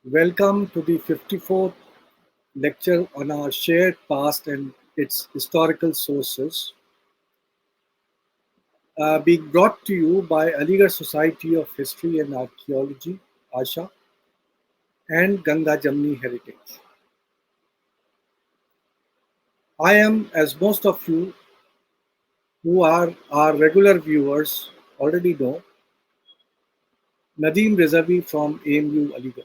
Welcome to the 54th lecture on our shared past and its historical sources, being brought to you by Aligarh Society of History and Archaeology, ASHA, and Ganga Jamni Heritage. I am, as most of you who are our regular viewers already know, Nadeem Rezavi from AMU Aligarh.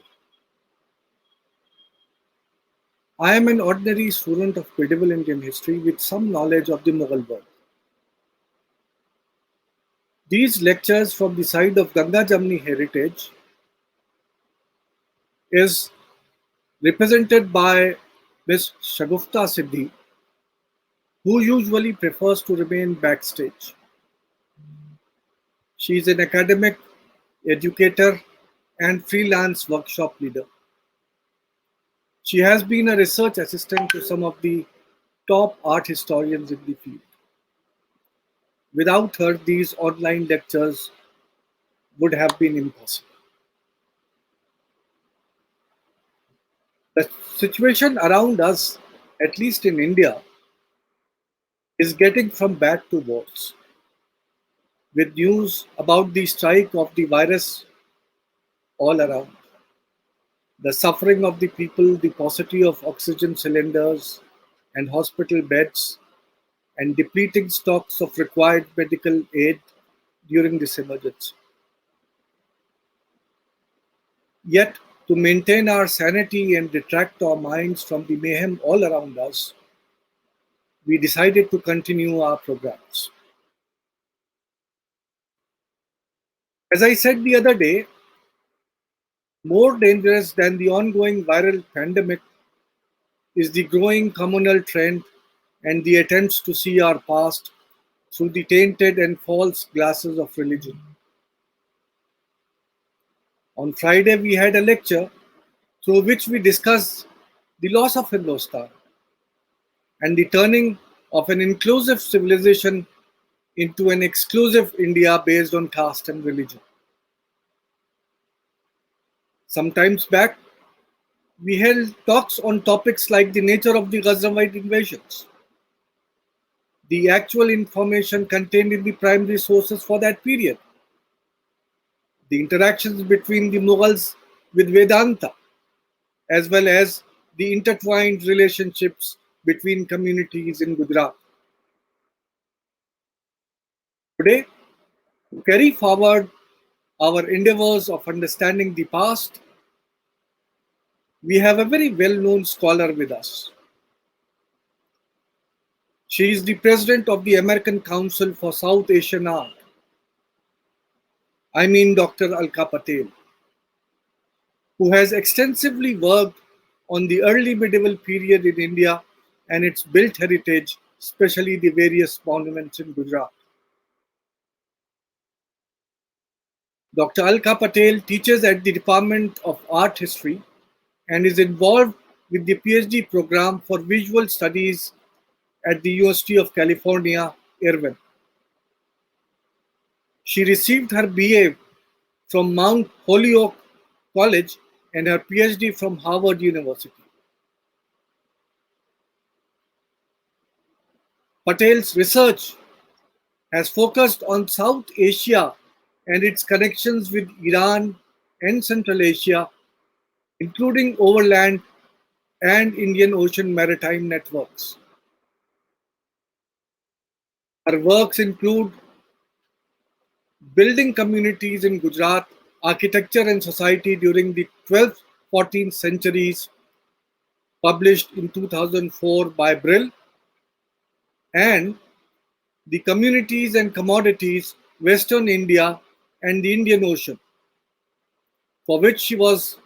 I am an ordinary student of medieval Indian history with some knowledge of the Mughal world. These lectures from the side of Ganga Jamni Heritage is represented by Ms. Shagufta Siddhi, who usually prefers to remain backstage. She is an academic, educator, and freelance workshop leader. She has been a research assistant to some of the top art historians in the field. Without her, these online lectures would have been impossible. The situation around us, at least in India, is getting from bad to worse, with news about the strike of the virus all around. The suffering of the people, the paucity of oxygen cylinders and hospital beds, and depleting stocks of required medical aid during this emergency. Yet, to maintain our sanity and detract our minds from the mayhem all around us, we decided to continue our programs. As I said the other day, more dangerous than the ongoing viral pandemic is the growing communal trend and the attempts to see our past through the tainted and false glasses of religion. On Friday, we had a lecture through which we discussed the loss of Hindustan and the turning of an inclusive civilization into an exclusive India based on caste and religion. Sometimes back, we held talks on topics like the nature of the Ghaznavite invasions, the actual information contained in the primary sources for that period, the interactions between the Mughals with Vedanta, as well as the intertwined relationships between communities in Gujarat. Today, to carry forward our endeavors of understanding the past, we have a very well known scholar with us. She is the president of the American Council for South Asian Art. I mean Dr. Alka Patel, who has extensively worked on the early medieval period in India and its built heritage, especially the various monuments in Gujarat. Dr. Alka Patel teaches at the Department of Art History and is involved with the PhD program for visual studies at the University of California, Irvine. She received her BA from Mount Holyoke College and her PhD from Harvard University. Patel's research has focused on South Asia and its connections with Iran and Central Asia, including overland and Indian Ocean maritime networks. Her works include building communities in Gujarat, architecture and society during the 12th 14th centuries, published in 2004 by Brill, and the communities and commodities, Western India and the Indian Ocean, for which she was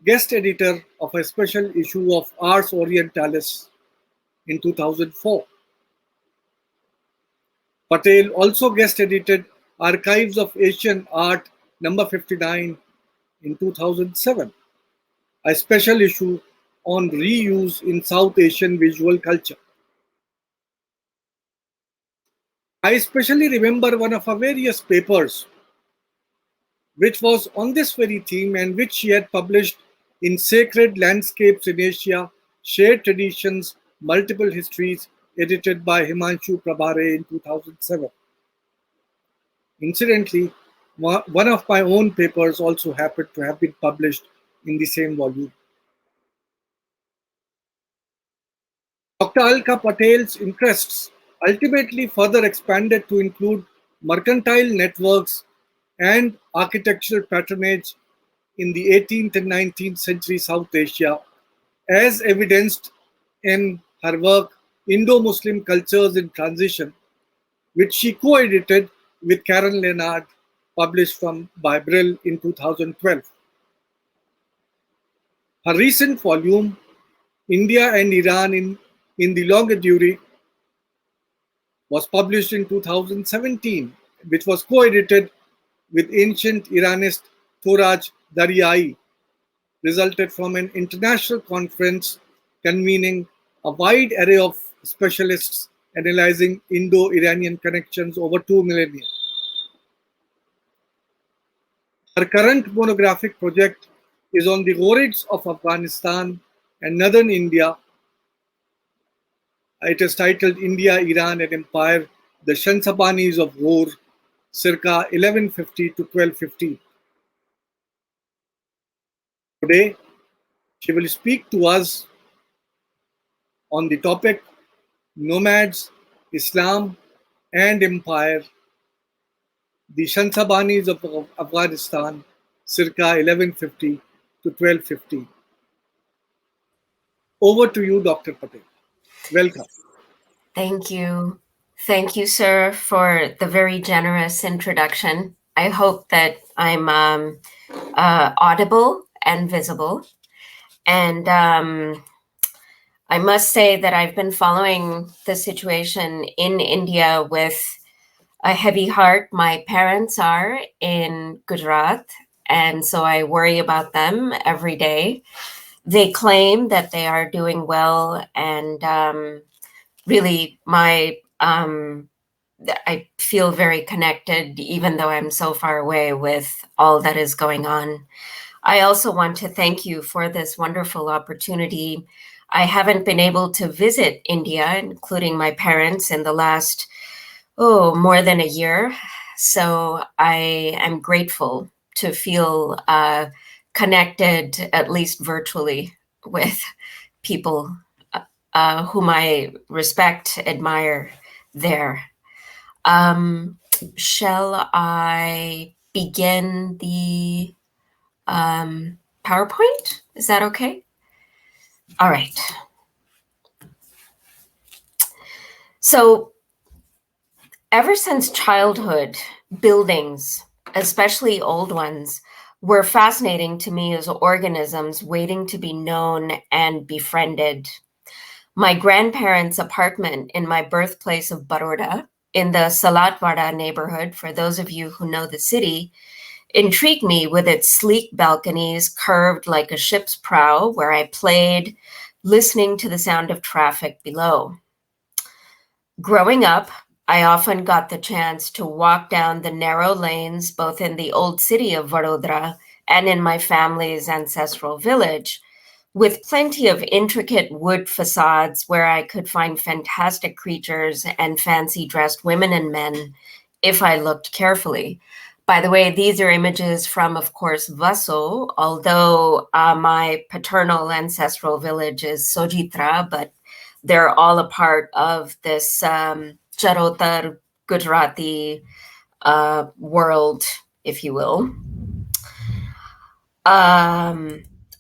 guest editor of a special issue of Ars Orientalis in 2004. Patel also guest edited Archives of Asian Art number 59 in 2007, a special issue on reuse in South Asian visual culture. I especially remember one of her various papers, which was on this very theme and which she had published in Sacred Landscapes in Asia, Shared Traditions, Multiple Histories, edited by Himanshu Prabhare in 2007. Incidentally, one of my own papers also happened to have been published in the same volume. Dr. Alka Patel's interests ultimately further expanded to include mercantile networks and architectural patronage in the 18th and 19th century South Asia, as evidenced in her work Indo-Muslim Cultures in Transition, which she co-edited with Karen Leonard, published by Brill in 2012. Her recent volume, India and Iran in the Longue Durée, was published in 2017, which was co-edited with ancient Iranist Toraj Daryai, resulted from an international conference convening a wide array of specialists analyzing Indo-Iranian connections over 2 millennia. Her current monographic project is on the Ghorids of Afghanistan and northern India. It is titled India, Iran and Empire, the Shansabanis of Ghor, circa 1150 to 1250. Today, she will speak to us on the topic Nomads, Islam and Empire, the Shansabanis of Afghanistan, circa 1150 to 1250. Over to you, Dr. Patel. Welcome. Thank you. Thank you, sir, for the very generous introduction. I hope that I'm audible and visible. And I must say that I've been following the situation in India with a heavy heart. My parents are in Gujarat, and so I worry about them every day. They claim that they are doing well, and really I feel very connected, even though I'm so far away with all that is going on. I also want to thank you for this wonderful opportunity. I haven't been able to visit India, including my parents, in the last, more than a year. So I am grateful to feel connected, at least virtually, with people whom I respect, admire there. Shall I begin the PowerPoint? Is that okay? All right. So, ever since childhood, buildings, especially old ones, were fascinating to me as organisms waiting to be known and befriended. My grandparents' apartment in my birthplace of Baroda, in the Salatwada neighborhood, for those of you who know the city, intrigued me with its sleek balconies curved like a ship's prow, where I played, listening to the sound of traffic below. Growing up, I often got the chance to walk down the narrow lanes, both in the old city of Vadodara and in my family's ancestral village, with plenty of intricate wood facades where I could find fantastic creatures and fancy dressed women and men if I looked carefully. By the way, these are images from, of course, Vaso, although my paternal ancestral village is Sojitra, but they're all a part of this Charotar Gujarati world, if you will.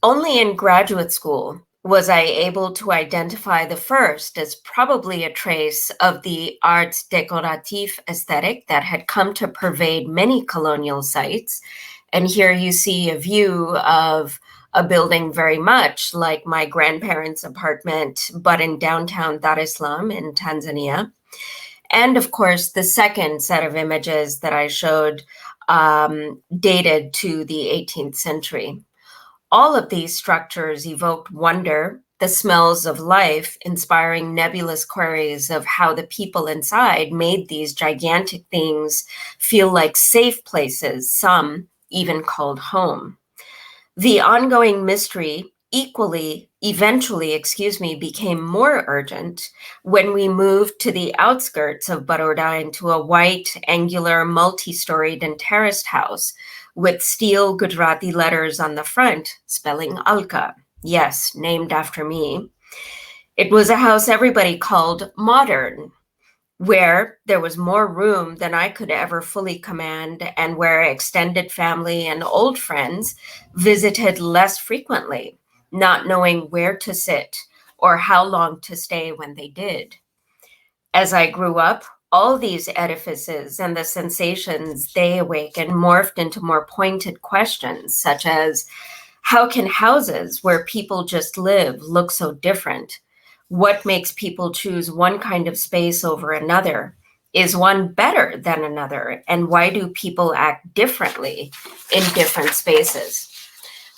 Only in graduate school was I able to identify the first as probably a trace of the arts décoratif aesthetic that had come to pervade many colonial sites. And here you see a view of a building very much like my grandparents' apartment, but in downtown Dar es Salaam in Tanzania. And of course, the second set of images that I showed dated to the 18th century. All of these structures evoked wonder, the smells of life, inspiring nebulous queries of how the people inside made these gigantic things feel like safe places, some even called home. The ongoing mystery eventually, became more urgent when we moved to the outskirts of Baroda into a white, angular, multi-storied and terraced house with steel Gujarati letters on the front spelling Alka. Yes, named after me. It was a house everybody called modern, where there was more room than I could ever fully command, and where extended family and old friends visited less frequently, not knowing where to sit or how long to stay when they did. As I grew up, all these edifices and the sensations they awakened morphed into more pointed questions, such as how can houses where people just live look so different? What makes people choose one kind of space over another? Is one better than another? And why do people act differently in different spaces?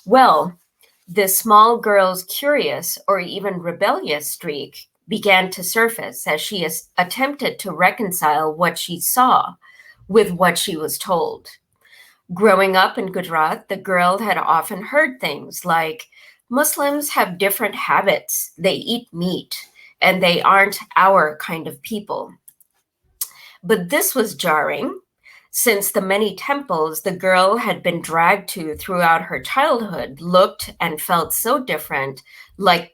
Well, the small girl's curious or even rebellious streak began to surface as she attempted to reconcile what she saw with what she was told. Growing up in Gujarat, the girl had often heard things like Muslims have different habits, they eat meat, and they aren't our kind of people. But this was jarring, since the many temples the girl had been dragged to throughout her childhood looked and felt so different, like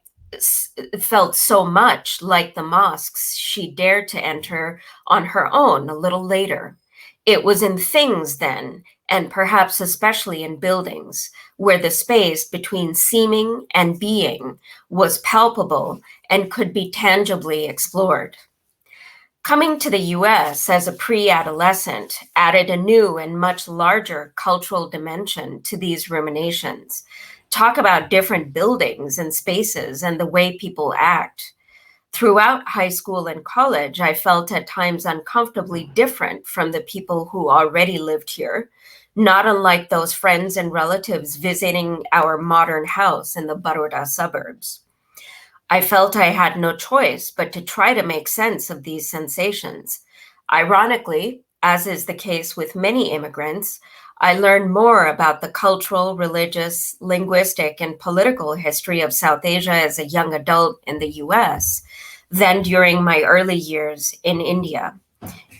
felt so much like the mosques she dared to enter on her own a little later. It was in things then, and perhaps especially in buildings, where the space between seeming and being was palpable and could be tangibly explored. Coming to the US as a pre adolescent added a new and much larger cultural dimension to these ruminations. Talk about different buildings and spaces and the way people act. Throughout high school and college, I felt at times uncomfortably different from the people who already lived here, not unlike those friends and relatives visiting our modern house in the Baroda suburbs. I felt I had no choice but to try to make sense of these sensations. Ironically, as is the case with many immigrants, I learned more about the cultural, religious, linguistic, and political history of South Asia as a young adult in the US than during my early years in India.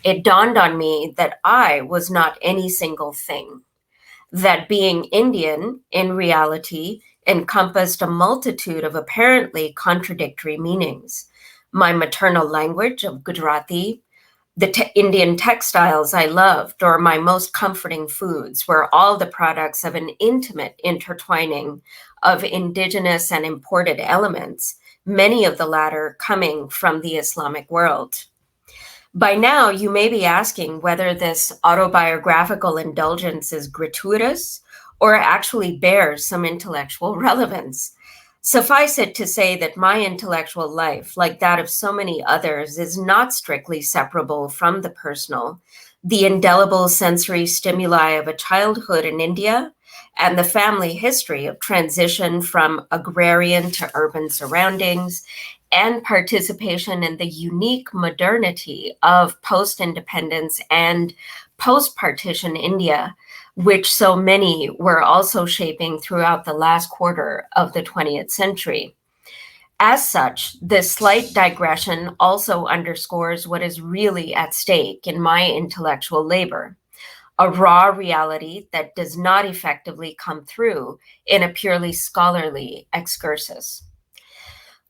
It dawned on me that I was not any single thing, that being Indian, in reality, encompassed a multitude of apparently contradictory meanings. My maternal language of Gujarati, the Indian textiles I loved, or my most comforting foods were all the products of an intimate intertwining of indigenous and imported elements, many of the latter coming from the Islamic world. By now, you may be asking whether this autobiographical indulgence is gratuitous or actually bears some intellectual relevance. Suffice it to say that my intellectual life, like that of so many others, is not strictly separable from the personal. The indelible sensory stimuli of a childhood in India and the family history of transition from agrarian to urban surroundings and participation in the unique modernity of post-independence and post-partition India, which so many were also shaping throughout the last quarter of the 20th century. As such, this slight digression also underscores what is really at stake in my intellectual labor, a raw reality that does not effectively come through in a purely scholarly excursus.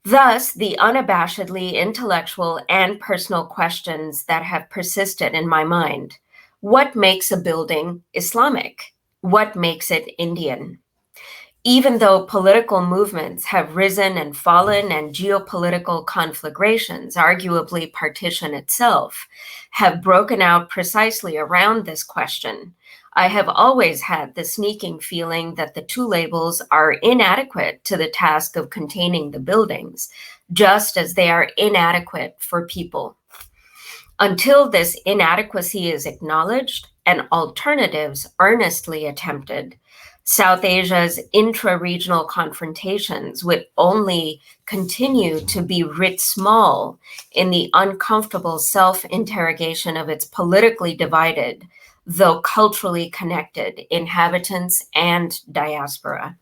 Thus, the unabashedly intellectual and personal questions that have persisted in my mind. What makes a building Islamic? What makes it Indian? Even though political movements have risen and fallen and geopolitical conflagrations, arguably partition itself, have broken out precisely around this question, I have always had the sneaking feeling that the two labels are inadequate to the task of containing the buildings, just as they are inadequate for people. Until this inadequacy is acknowledged and alternatives earnestly attempted, South Asia's intra-regional confrontations would only continue to be writ small in the uncomfortable self-interrogation of its politically divided, though culturally connected, inhabitants and diaspora.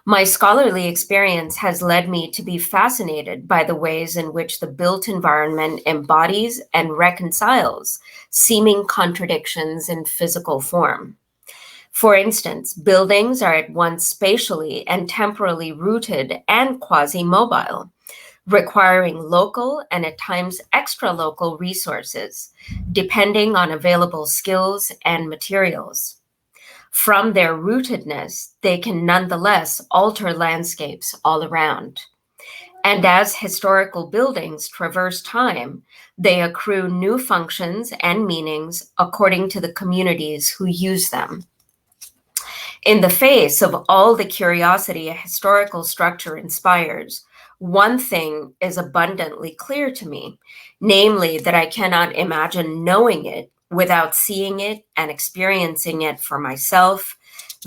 My scholarly experience has led me to be fascinated by the ways in which the built environment embodies and reconciles seeming contradictions in physical form. For instance, buildings are at once spatially and temporally rooted and quasi-mobile, requiring local and at times extra-local resources, depending on available skills and materials. From their rootedness, they can nonetheless alter landscapes all around. And as historical buildings traverse time, they accrue new functions and meanings according to the communities who use them. In the face of all the curiosity a historical structure inspires, one thing is abundantly clear to me, namely that I cannot imagine knowing it without seeing it and experiencing it for myself,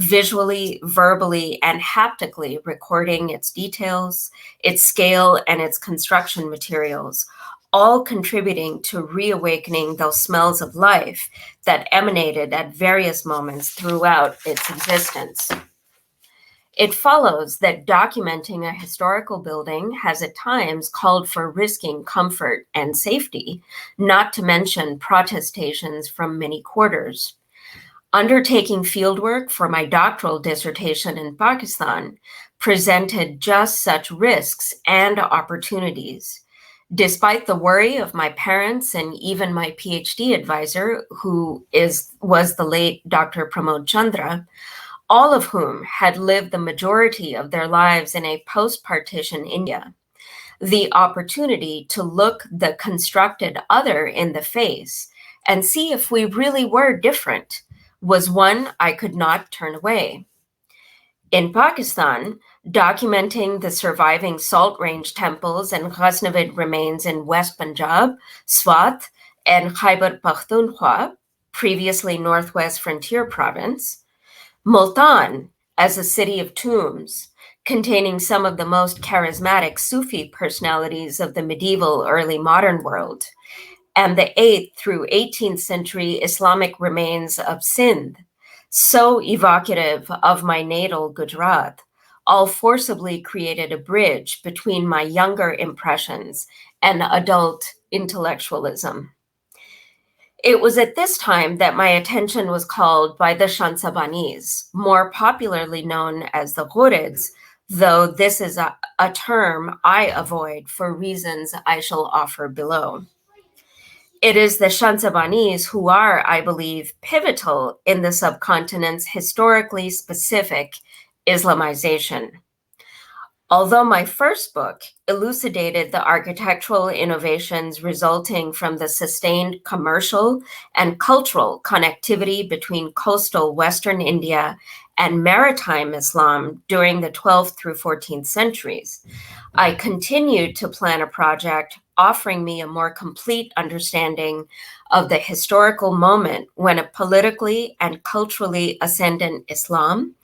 visually, verbally, and haptically recording its details, its scale, and its construction materials, all contributing to reawakening those smells of life that emanated at various moments throughout its existence. It follows that documenting a historical building has at times called for risking comfort and safety, not to mention protestations from many quarters. Undertaking fieldwork for my doctoral dissertation in Pakistan presented just such risks and opportunities. Despite the worry of my parents and even my PhD advisor, was the late Dr. Pramod Chandra, all of whom had lived the majority of their lives in a post-partition India, the opportunity to look the constructed other in the face and see if we really were different was one I could not turn away. In Pakistan, documenting the surviving Salt Range temples and Ghaznavid remains in West Punjab, Swat, and Khyber Pakhtunkhwa, previously Northwest Frontier Province, Multan as a city of tombs, containing some of the most charismatic Sufi personalities of the medieval early modern world, and the 8th through 18th century Islamic remains of Sindh, so evocative of my natal Gujarat, all forcibly created a bridge between my younger impressions and adult intellectualism. It was at this time that my attention was called by the Shansabanis, more popularly known as the Ghurids, though this is a term I avoid for reasons I shall offer below. It is the Shansabanis who are, I believe, pivotal in the subcontinent's historically specific Islamization. Although my first book elucidated the architectural innovations resulting from the sustained commercial and cultural connectivity between coastal Western India and maritime Islam during the 12th through 14th centuries, I continued to plan a project offering me a more complete understanding of the historical moment when a politically and culturally ascendant Islam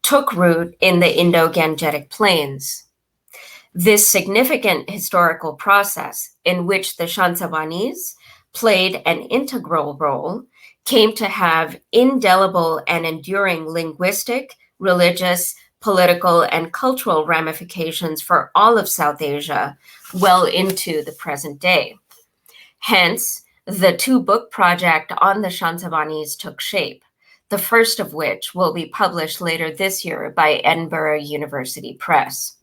took root in the Indo-Gangetic plains. This significant historical process, in which the Shansabanis played an integral role, came to have indelible and enduring linguistic, religious, political, and cultural ramifications for all of South Asia well into the present day. Hence, the two-book project on the Shansabanis took shape, the first of which will be published later this year by Edinburgh University Press.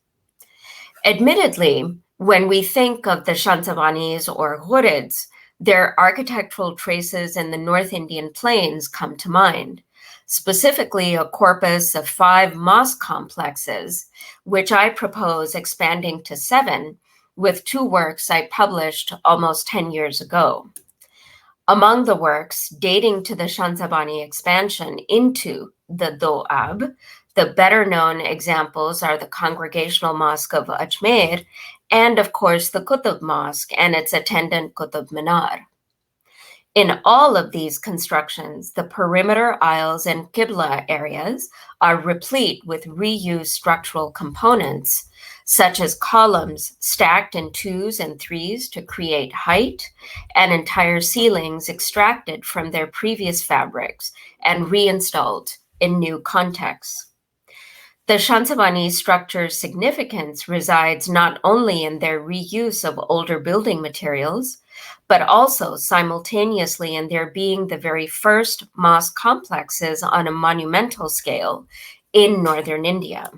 Admittedly, when we think of the Shansabanis or Ghurids, their architectural traces in the North Indian plains come to mind, specifically a corpus of 5 mosque complexes, which I propose expanding to 7 with 2 works I published almost 10 years ago. Among the works dating to the Shansabani expansion into the Doab, the better-known examples are the Congregational Mosque of Ajmer and, of course, the Qutb Mosque and its attendant Qutb Minar. In all of these constructions, the perimeter aisles and Qibla areas are replete with reused structural components, such as columns stacked in twos and threes to create height, and entire ceilings extracted from their previous fabrics and reinstalled in new contexts. The Shansabani structure's significance resides not only in their reuse of older building materials, but also simultaneously in their being the very first mosque complexes on a monumental scale in northern India.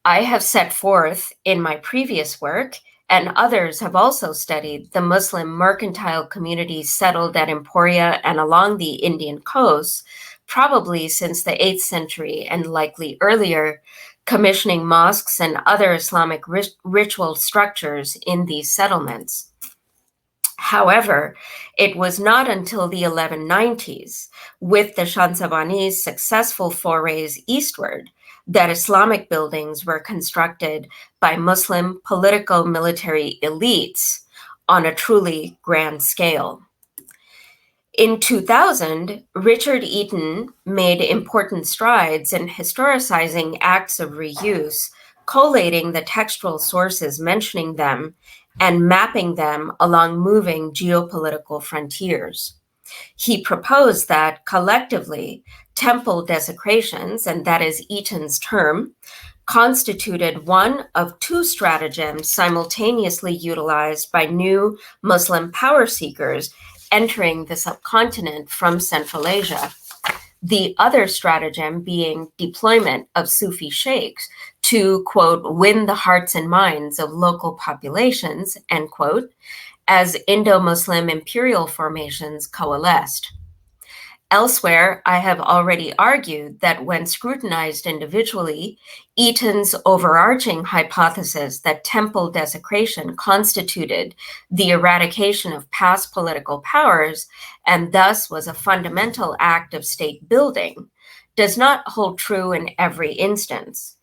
I have set forth in my previous work, and others have also studied the Muslim mercantile communities settled at Emporia and along the Indian coast, probably since the 8th century and likely earlier, commissioning mosques and other Islamic ritual structures in these settlements. However, it was not until the 1190s, with the Shansabanis' successful forays eastward, that Islamic buildings were constructed by Muslim political military elites on a truly grand scale. In 2000, Richard Eaton made important strides in historicizing acts of reuse, collating the textual sources mentioning them and mapping them along moving geopolitical frontiers. He proposed that collectively, temple desecrations, and that is Eaton's term, constituted one of two stratagems simultaneously utilized by new Muslim power seekers entering the subcontinent from Central Asia. The other stratagem being deployment of Sufi sheikhs to, quote, win the hearts and minds of local populations, end quote, as Indo-Muslim imperial formations coalesced. Elsewhere, I have already argued that when scrutinized individually, Eaton's overarching hypothesis that temple desecration constituted the eradication of past political powers and thus was a fundamental act of state building does not hold true in every instance.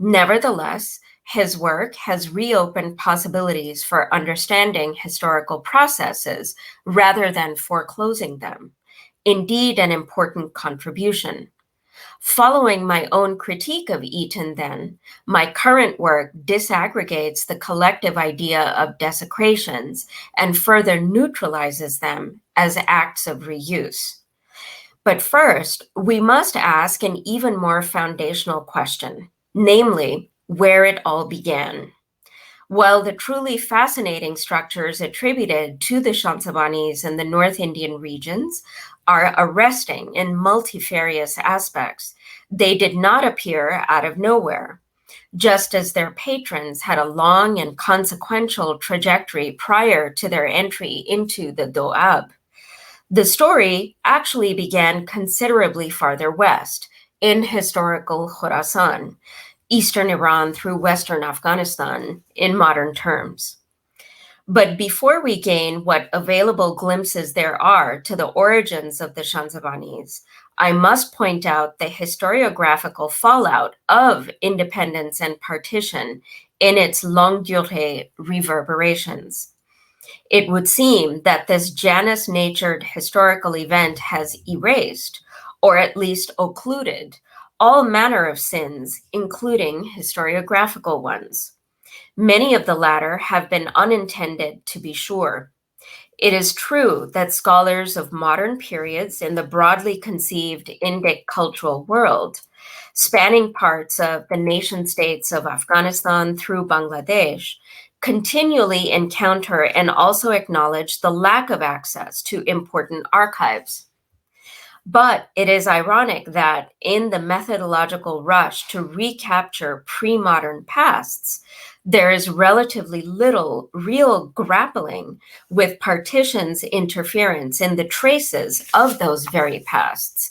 Nevertheless, his work has reopened possibilities for understanding historical processes rather than foreclosing them. Indeed, an important contribution. Following my own critique of Eaton, then, my current work disaggregates the collective idea of desecrations and further neutralizes them as acts of reuse. But first, we must ask an even more foundational question, namely, where it all began. While the truly fascinating structures attributed to the Shansabanis in the North Indian regions are arresting in multifarious aspects, they did not appear out of nowhere. Just as their patrons had a long and consequential trajectory prior to their entry into the Doab. The story actually began considerably farther west, in historical Khorasan, eastern Iran through western Afghanistan in modern terms. But before we gain what available glimpses there are to the origins of the Shansabanis, I must point out the historiographical fallout of independence and partition in its longue durée reverberations. It would seem that this Janus-natured historical event has erased, or at least occluded, all manner of sins, including historiographical ones. Many of the latter have been unintended, to be sure. It is true that scholars of modern periods in the broadly conceived Indic cultural world, spanning parts of the nation states of Afghanistan through Bangladesh, continually encounter and also acknowledge the lack of access to important archives. But it is ironic that in the methodological rush to recapture pre-modern pasts, there is relatively little real grappling with partition's interference in the traces of those very pasts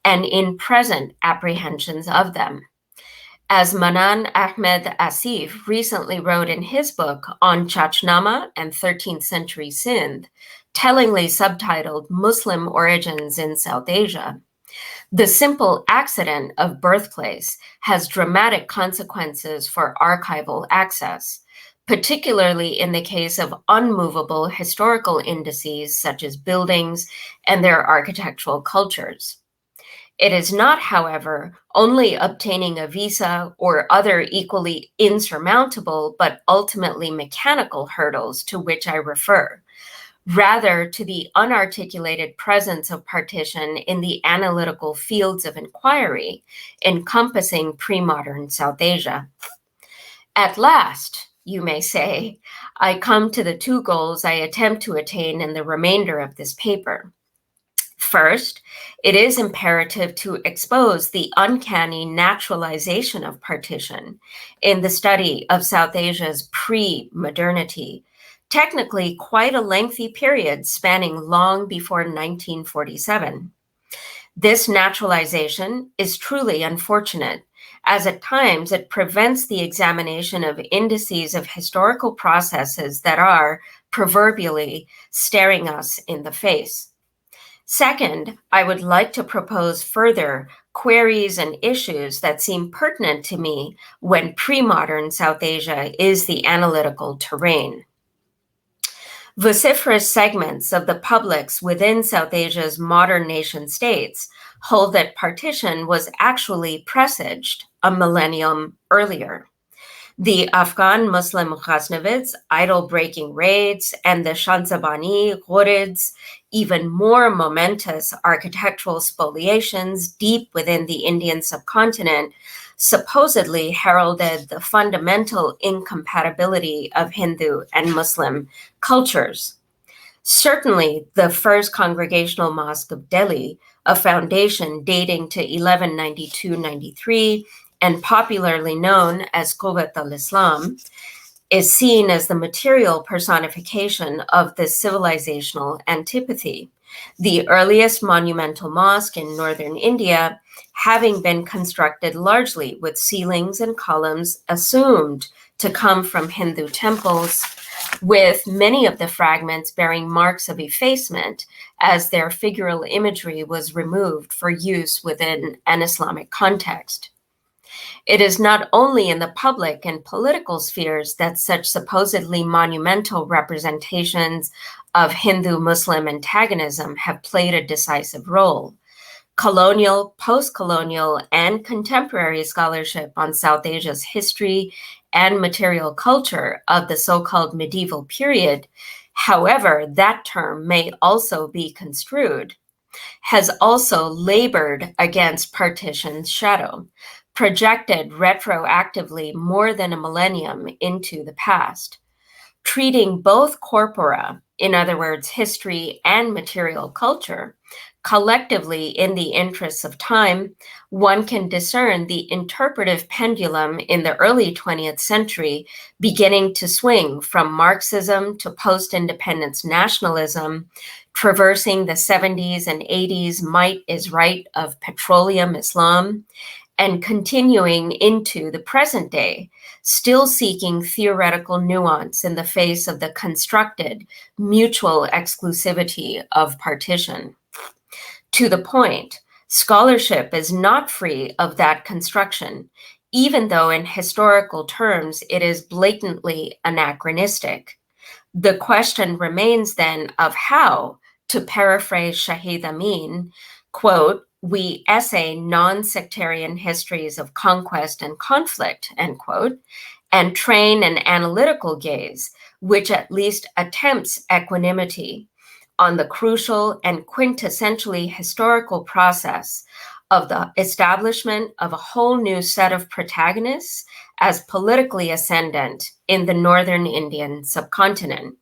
and in present apprehensions of them. As Manan Ahmed Asif recently wrote in his book on Chachnama and 13th century Sindh, tellingly subtitled Muslim Origins in South Asia, the simple accident of birthplace has dramatic consequences for archival access, particularly in the case of unmovable historical indices such as buildings and their architectural cultures. It is not, however, only obtaining a visa or other equally insurmountable but ultimately mechanical hurdles to which I refer, rather to the unarticulated presence of partition in the analytical fields of inquiry encompassing pre-modern South Asia. At last, you may say, I come to the two goals I attempt to attain in the remainder of this paper. First, it is imperative to expose the uncanny naturalization of partition in the study of South Asia's pre-modernity, technically quite a lengthy period spanning long before 1947. This naturalization is truly unfortunate, as at times it prevents the examination of indices of historical processes that are, proverbially, staring us in the face. Second, I would like to propose further queries and issues that seem pertinent to me when pre-modern South Asia is the analytical terrain. Vociferous segments of the publics within South Asia's modern nation states hold that partition was actually presaged a millennium earlier. The Afghan Muslim Ghaznavids' idol-breaking raids and the Shansabani Ghurids' even more momentous architectural spoliations deep within the Indian subcontinent supposedly heralded the fundamental incompatibility of Hindu and Muslim cultures. Certainly, the First Congregational Mosque of Delhi, a foundation dating to 1192-93, and popularly known as Quwwat al-Islam, is seen as the material personification of this civilizational antipathy, the earliest monumental mosque in northern India having been constructed largely with ceilings and columns assumed to come from Hindu temples, with many of the fragments bearing marks of effacement as their figural imagery was removed for use within an Islamic context. It is not only in the public and political spheres that such supposedly monumental representations of Hindu-Muslim antagonism have played a decisive role. Colonial, post-colonial, and contemporary scholarship on South Asia's history and material culture of the so-called medieval period, however that term may also be construed, has also labored against partition's shadow, projected retroactively more than a millennium into the past. Treating both corpora, in other words, history and material culture, collectively in the interests of time, one can discern the interpretive pendulum in the early 20th century beginning to swing from Marxism to post-independence nationalism, traversing the 70s and 80s might is right of petroleum Islam, and continuing into the present day, still seeking theoretical nuance in the face of the constructed mutual exclusivity of partition. To the point, scholarship is not free of that construction, even though in historical terms it is blatantly anachronistic. The question remains then of how, to paraphrase Shahid Amin, quote, we essay non-sectarian histories of conquest and conflict, end quote, and train an analytical gaze, which at least attempts equanimity on the crucial and quintessentially historical process of the establishment of a whole new set of protagonists as politically ascendant in the northern Indian subcontinent.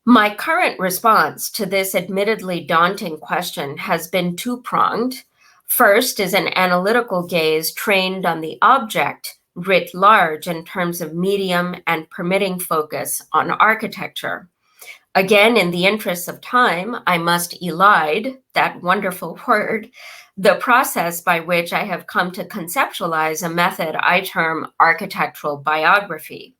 My current response to this admittedly daunting question has been two-pronged. First is an analytical gaze trained on the object writ large in terms of medium and permitting focus on architecture. Again, in the interests of time, I must elide, that wonderful word, the process by which I have come to conceptualize a method I term architectural biography.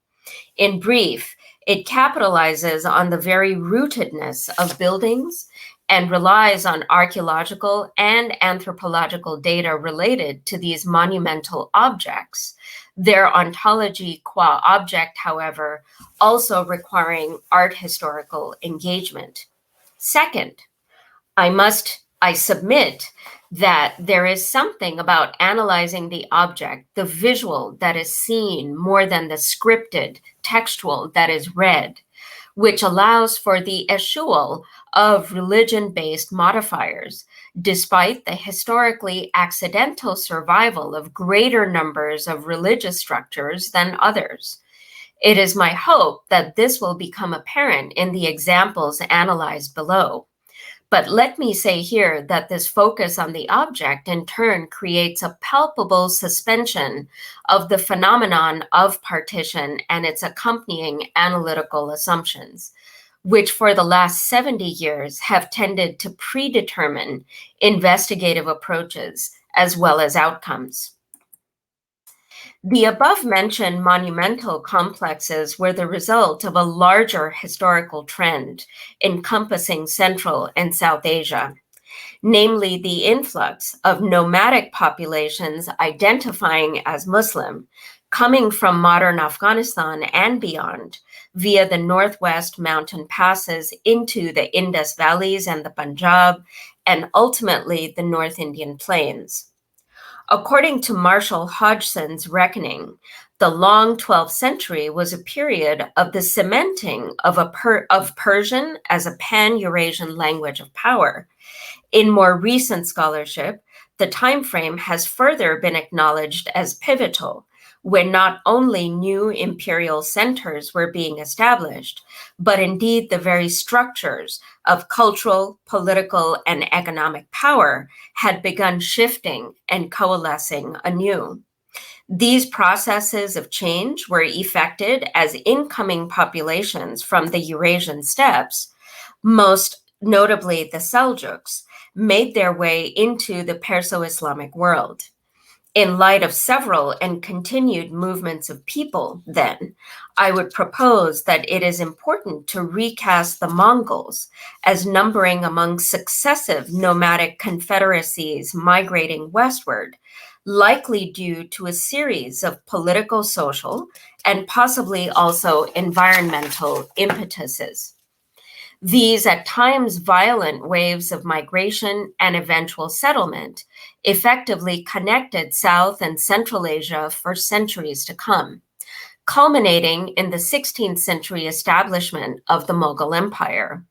In brief, it capitalizes on the very rootedness of buildings and relies on archaeological and anthropological data related to these monumental objects, their ontology qua object, however, also requiring art historical engagement. Second, I submit that there is something about analyzing the object, the visual that is seen more than the scripted, textual that is read, which allows for the eschewal of religion-based modifiers, despite the historically accidental survival of greater numbers of religious structures than others. It is my hope that this will become apparent in the examples analyzed below. But let me say here that this focus on the object in turn creates a palpable suspension of the phenomenon of partition and its accompanying analytical assumptions, which for the last 70 years have tended to predetermine investigative approaches as well as outcomes. The above-mentioned monumental complexes were the result of a larger historical trend encompassing Central and South Asia, namely the influx of nomadic populations identifying as Muslim, coming from modern Afghanistan and beyond, via the northwest mountain passes into the Indus valleys and the Punjab, and ultimately the North Indian plains. According to Marshall Hodgson's reckoning, the long 12th century was a period of the cementing of Persian as a pan-Eurasian language of power. In more recent scholarship, the time frame has further been acknowledged as pivotal, when not only new imperial centers were being established, but indeed the very structures of cultural, political, and economic power had begun shifting and coalescing anew. These processes of change were effected as incoming populations from the Eurasian steppes, most notably the Seljuks, made their way into the Perso-Islamic world. In light of several and continued movements of people, then, I would propose that it is important to recast the Mongols as numbering among successive nomadic confederacies migrating westward, likely due to a series of political, social, and possibly also environmental impetuses. These at times violent waves of migration and eventual settlement effectively connected South and Central Asia for centuries to come, culminating in the 16th century establishment of the Mughal Empire.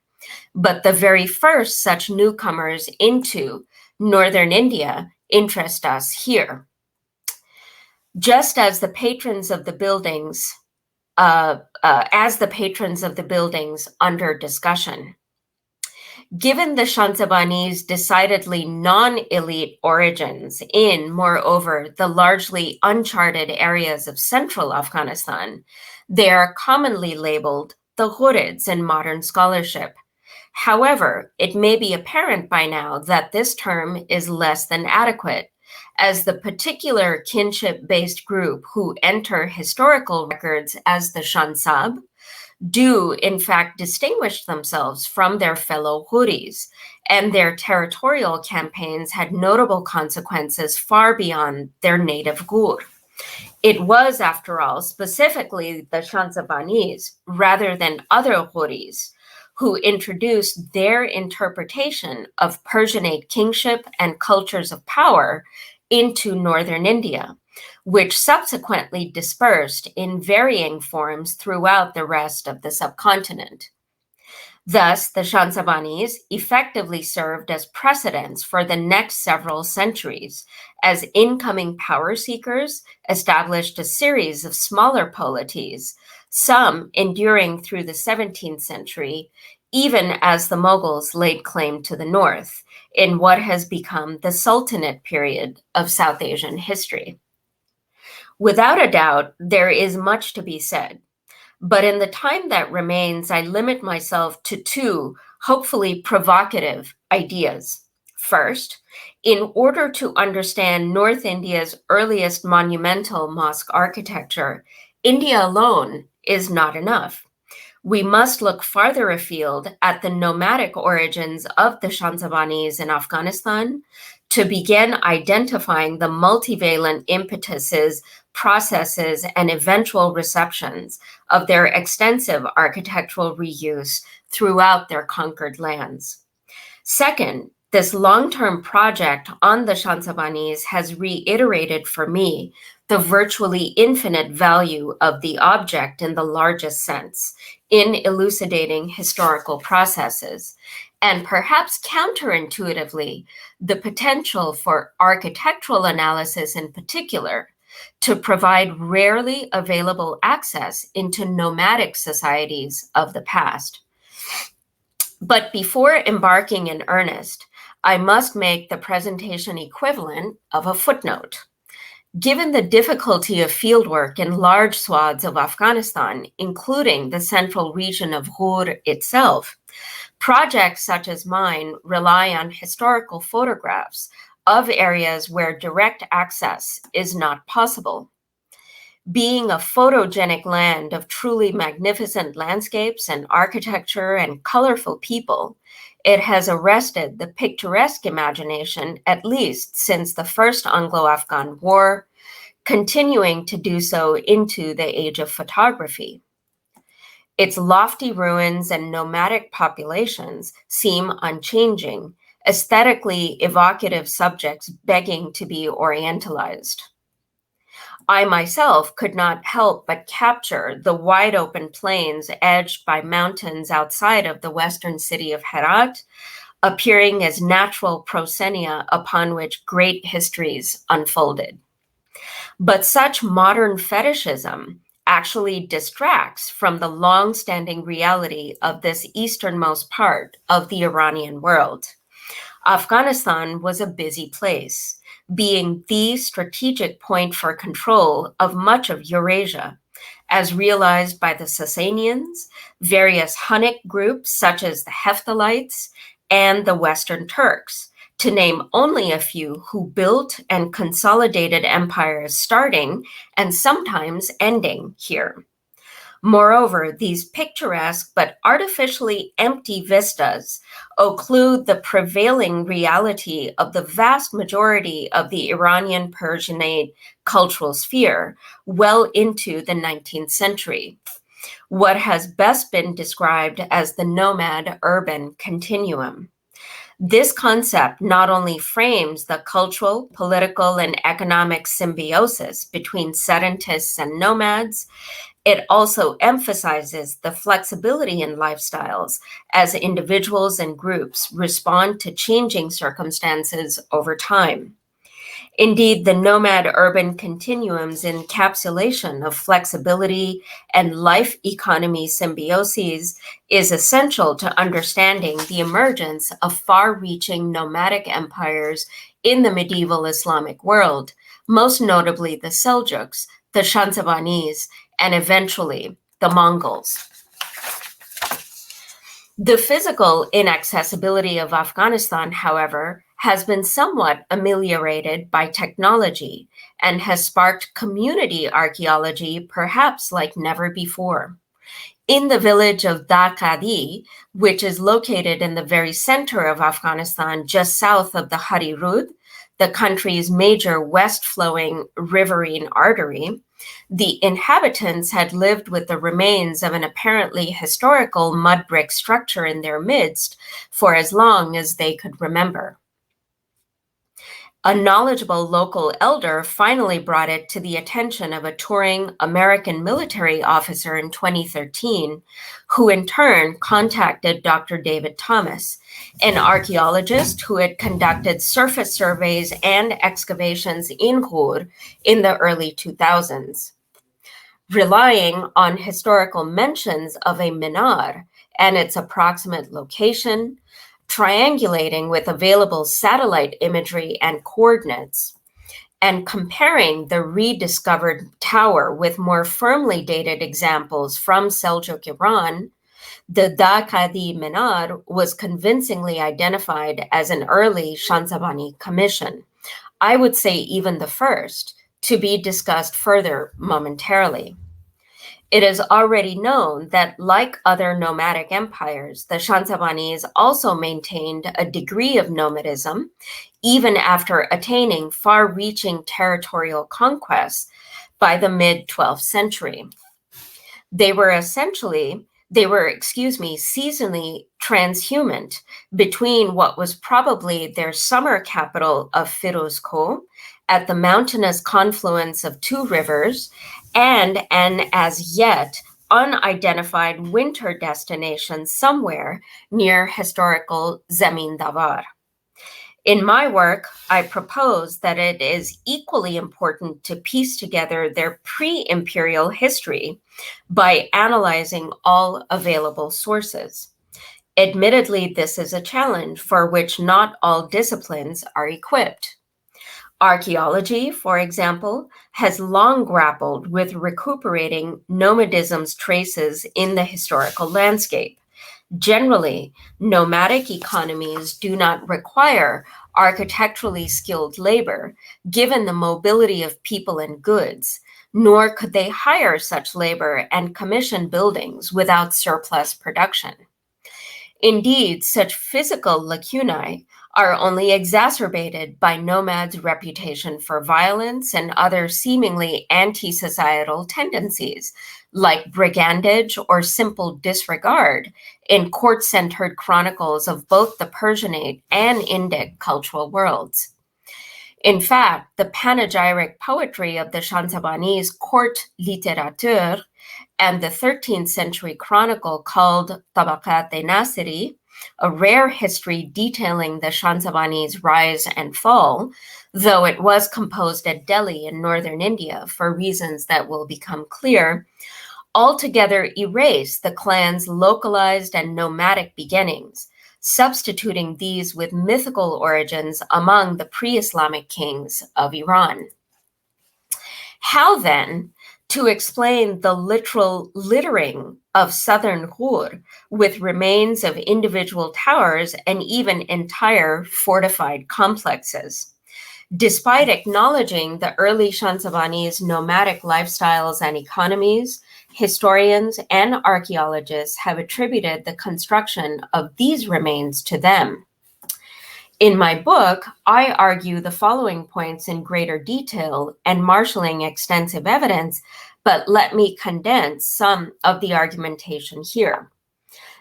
But the very first such newcomers into northern India interest us here. Just as the patrons of the buildings under discussion. Given the Shansabanis' decidedly non-elite origins in, moreover, the largely uncharted areas of central Afghanistan, they are commonly labeled the Ghurids in modern scholarship. However, it may be apparent by now that this term is less than adequate, as the particular kinship-based group who enter historical records as the Shansab do in fact distinguish themselves from their fellow Ghuris, and their territorial campaigns had notable consequences far beyond their native Ghur. It was, after all, specifically the Shansabanis, rather than other Ghuris, who introduced their interpretation of Persianate kingship and cultures of power into northern India, which subsequently dispersed in varying forms throughout the rest of the subcontinent. Thus, the Shansabanis effectively served as precedents for the next several centuries, as incoming power seekers established a series of smaller polities, some enduring through the 17th century, even as the Mughals laid claim to the north, in what has become the Sultanate period of South Asian history. Without a doubt, there is much to be said, but in the time that remains, I limit myself to two, hopefully provocative ideas. First, in order to understand North India's earliest monumental mosque architecture, India alone is not enough. We must look farther afield at the nomadic origins of the Shansabanis in Afghanistan to begin identifying the multivalent impetuses, processes, and eventual receptions of their extensive architectural reuse throughout their conquered lands. Second, this long-term project on the Shansabanis has reiterated for me the virtually infinite value of the object in the largest sense in elucidating historical processes, and perhaps counterintuitively, the potential for architectural analysis in particular to provide rarely available access into nomadic societies of the past. But before embarking in earnest, I must make the presentation equivalent of a footnote. Given the difficulty of fieldwork in large swaths of Afghanistan, including the central region of Ghur itself, projects such as mine rely on historical photographs of areas where direct access is not possible. Being a photogenic land of truly magnificent landscapes and architecture and colorful people, it has arrested the picturesque imagination at least since the First Anglo-Afghan War, continuing to do so into the age of photography. Its lofty ruins and nomadic populations seem unchanging, aesthetically evocative subjects begging to be orientalized. I myself could not help but capture the wide open plains edged by mountains outside of the western city of Herat, appearing as natural proscenia upon which great histories unfolded. But such modern fetishism actually distracts from the long-standing reality of this easternmost part of the Iranian world. Afghanistan was a busy place, being the strategic point for control of much of Eurasia, as realized by the Sasanians, various Hunnic groups such as the Hephthalites, and the Western Turks, to name only a few who built and consolidated empires starting and sometimes ending here. Moreover, these picturesque but artificially empty vistas occlude the prevailing reality of the vast majority of the Iranian Persianate cultural sphere well into the 19th century, what has best been described as the nomad-urban continuum. This concept not only frames the cultural, political, and economic symbiosis between sedentists and nomads, it also emphasizes the flexibility in lifestyles as individuals and groups respond to changing circumstances over time. Indeed, the nomad-urban continuum's encapsulation of flexibility and life economy symbioses is essential to understanding the emergence of far-reaching nomadic empires in the medieval Islamic world, most notably the Seljuks, the Shansabanis, and eventually the Mongols. The physical inaccessibility of Afghanistan, however, has been somewhat ameliorated by technology and has sparked community archaeology perhaps like never before. In the village of Dakadi, which is located in the very center of Afghanistan, just south of the Hari-Rud, the country's major west-flowing riverine artery, the inhabitants had lived with the remains of an apparently historical mud brick structure in their midst for as long as they could remember. A knowledgeable local elder finally brought it to the attention of a touring American military officer in 2013, who in turn contacted Dr. David Thomas, an archaeologist who had conducted surface surveys and excavations in Ghur in the early 2000s. Relying on historical mentions of a minar and its approximate location, triangulating with available satellite imagery and coordinates, and comparing the rediscovered tower with more firmly dated examples from Seljuk Iran, the Dakadi Minar was convincingly identified as an early Shansabani commission. I would say even the first, to be discussed further momentarily. It is already known that, like other nomadic empires, the Shansabanis also maintained a degree of nomadism, even after attaining far-reaching territorial conquests by the mid-12th century. They were seasonally transhumant between what was probably their summer capital of Firuzkoh at the mountainous confluence of two rivers and an as yet unidentified winter destination somewhere near historical Zemindavar. In my work, I propose that it is equally important to piece together their pre-imperial history by analyzing all available sources. Admittedly, this is a challenge for which not all disciplines are equipped. Archaeology, for example, has long grappled with recuperating nomadism's traces in the historical landscape. Generally, nomadic economies do not require architecturally skilled labor, given the mobility of people and goods, nor could they hire such labor and commission buildings without surplus production. Indeed, such physical lacunae are only exacerbated by nomads' reputation for violence and other seemingly anti-societal tendencies, like brigandage or simple disregard in court-centered chronicles of both the Persianate and Indic cultural worlds. In fact, the panegyric poetry of the Shansabanis' court littérature and the 13th century chronicle called Tabaqat-e-Nasiri, a rare history detailing the Shansabanis' rise and fall, though it was composed at Delhi in northern India for reasons that will become clear, altogether erase the clan's localized and nomadic beginnings, substituting these with mythical origins among the pre-Islamic kings of Iran. How then to explain the literal littering of southern Ghur with remains of individual towers and even entire fortified complexes? Despite acknowledging the early Shansabanis' nomadic lifestyles and economies, historians and archaeologists have attributed the construction of these remains to them. In my book, I argue the following points in greater detail and marshaling extensive evidence, but let me condense some of the argumentation here.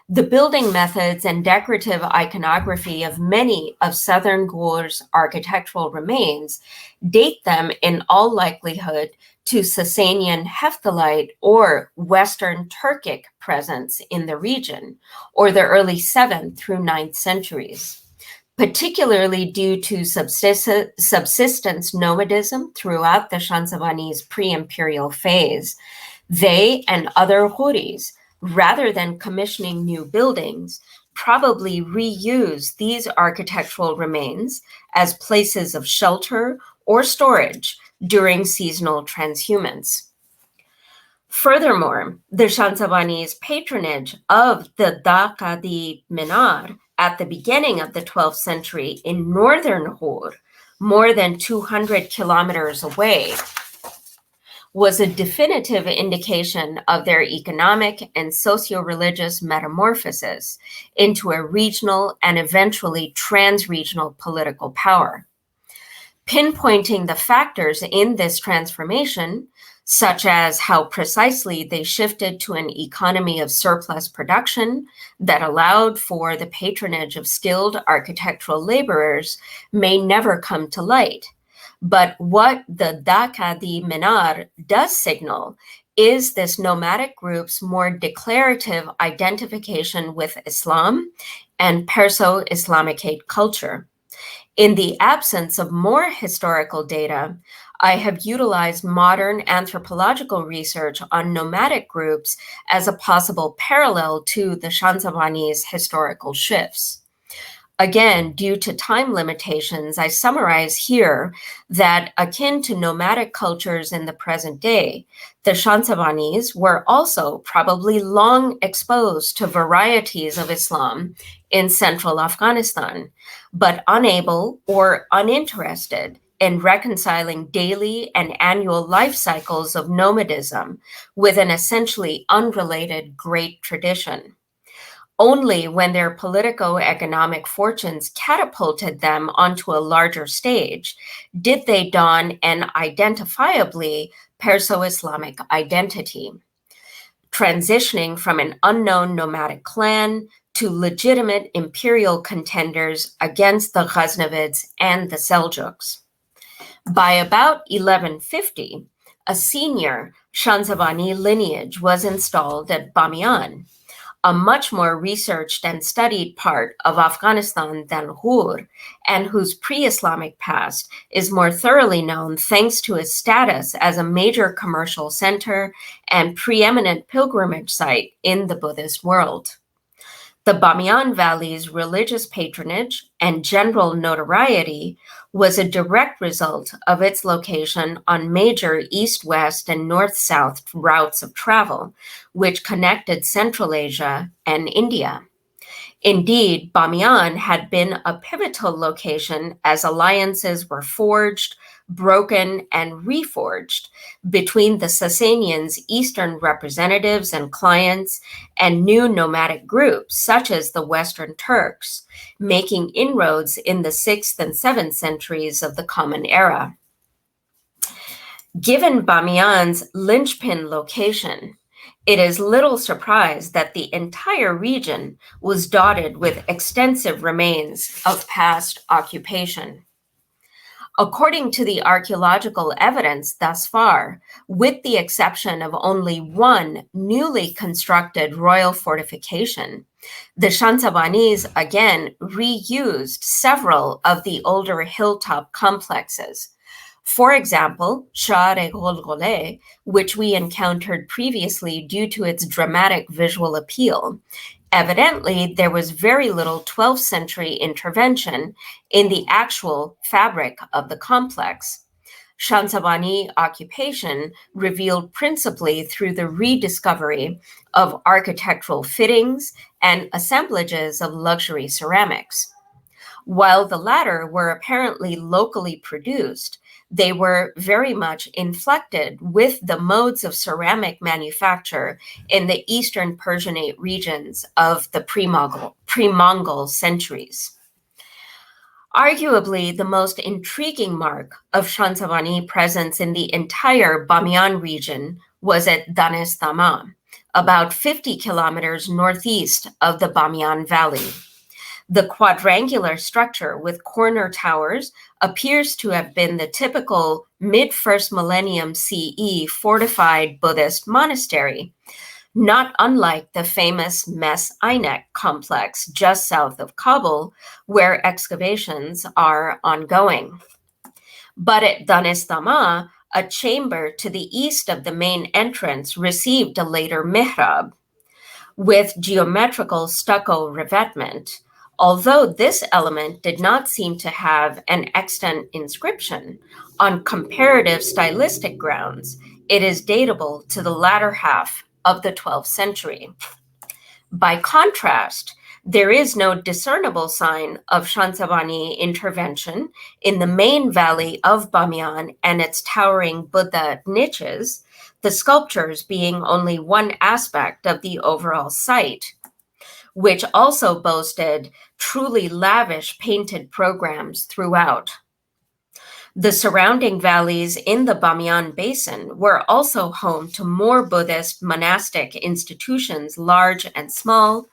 The building methods and decorative iconography of many of southern Ghur's architectural remains date them in all likelihood to Sasanian Hephthalite or Western Turkic presence in the region, or the early 7th through 9th centuries. Particularly due to subsistence nomadism throughout the Shansabanis' pre-imperial phase, they and other Ghuris, rather than commissioning new buildings, probably reused these architectural remains as places of shelter or storage during seasonal transhumance. Furthermore, the Shansabanis' patronage of the Daqadi Minar at the beginning of the 12th century in northern Ghur, more than 200 kilometers away, was a definitive indication of their economic and socio-religious metamorphosis into a regional and eventually trans-regional political power. Pinpointing the factors in this transformation, such as how precisely they shifted to an economy of surplus production that allowed for the patronage of skilled architectural laborers, may never come to light. But what the Daqadi Minar does signal is this nomadic group's more declarative identification with Islam and Perso-Islamicate culture. In the absence of more historical data, I have utilized modern anthropological research on nomadic groups as a possible parallel to the Shansabanis' historical shifts. Again, due to time limitations, I summarize here that akin to nomadic cultures in the present day, the Shansabanis were also probably long exposed to varieties of Islam in central Afghanistan, but unable or uninterested in reconciling daily and annual life cycles of nomadism with an essentially unrelated great tradition. Only when their politico-economic fortunes catapulted them onto a larger stage did they don an identifiably Perso-Islamic identity, transitioning from an unknown nomadic clan to legitimate imperial contenders against the Ghaznavids and the Seljuks. By about 1150, a senior Shansabani lineage was installed at Bamiyan, a much more researched and studied part of Afghanistan than Ghur, and whose pre-Islamic past is more thoroughly known thanks to its status as a major commercial center and preeminent pilgrimage site in the Buddhist world. The Bamiyan Valley's religious patronage and general notoriety was a direct result of its location on major east-west and north-south routes of travel, which connected Central Asia and India. Indeed, Bamiyan had been a pivotal location as alliances were forged, broken, and reforged between the Sasanians' eastern representatives and clients and new nomadic groups such as the Western Turks, making inroads in the 6th and 7th centuries of the Common Era. Given Bamiyan's linchpin location, it is little surprise that the entire region was dotted with extensive remains of past occupation. According to the archaeological evidence thus far, with the exception of only one newly constructed royal fortification, the Shansabanis again reused several of the older hilltop complexes. For example, Shah-e-Golgole, which we encountered previously due to its dramatic visual appeal. Evidently, there was very little 12th century intervention in the actual fabric of the complex. Shansabani occupation revealed principally through the rediscovery of architectural fittings and assemblages of luxury ceramics. While the latter were apparently locally produced, they were very much inflected with the modes of ceramic manufacture in the Eastern Persianate regions of the pre-Mongol centuries. Arguably, the most intriguing mark of Shansabani presence in the entire Bamiyan region was at Danestama, about 50 kilometers northeast of the Bamiyan Valley. The quadrangular structure with corner towers appears to have been the typical mid-first millennium CE fortified Buddhist monastery, not unlike the famous Mes Aynek complex just south of Kabul, where excavations are ongoing. But at Danestama, a chamber to the east of the main entrance received a later mihrab with geometrical stucco revetment. Although this element did not seem to have an extant inscription, on comparative stylistic grounds, it is datable to the latter half of the 12th century. By contrast, there is no discernible sign of Shansabani intervention in the main valley of Bamiyan and its towering Buddha niches, the sculptures being only one aspect of the overall site, which also boasted truly lavish painted programs throughout. The surrounding valleys in the Bamiyan Basin were also home to more Buddhist monastic institutions, large and small,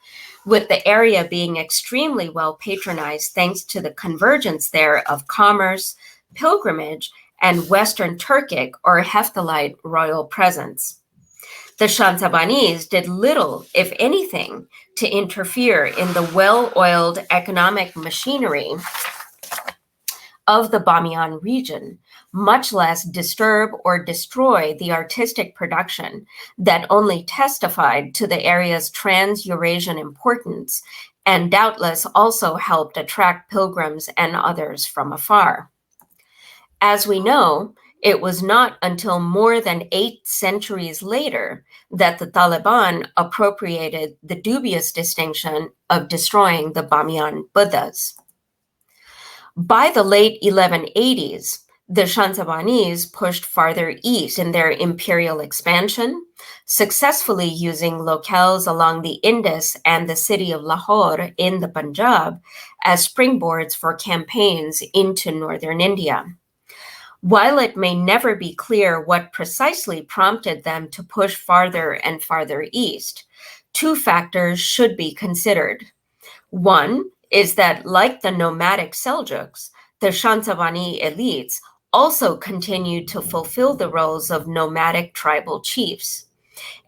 with the area being extremely well patronized thanks to the convergence there of commerce, pilgrimage, and Western Turkic or Hephthalite royal presence. The Shansabanis did little, if anything, to interfere in the well-oiled economic machinery of the Bamiyan region, much less disturb or destroy the artistic production that only testified to the area's trans-Eurasian importance and doubtless also helped attract pilgrims and others from afar. As we know, it was not until more than 8 centuries later that the Taliban appropriated the dubious distinction of destroying the Bamiyan Buddhas. By the late 1180s, the Shansabanis pushed farther east in their imperial expansion, successfully using locales along the Indus and the city of Lahore in the Punjab as springboards for campaigns into northern India. While it may never be clear what precisely prompted them to push farther and farther east, two factors should be considered. One is that, like the nomadic Seljuks, the Shansabani elites also continued to fulfill the roles of nomadic tribal chiefs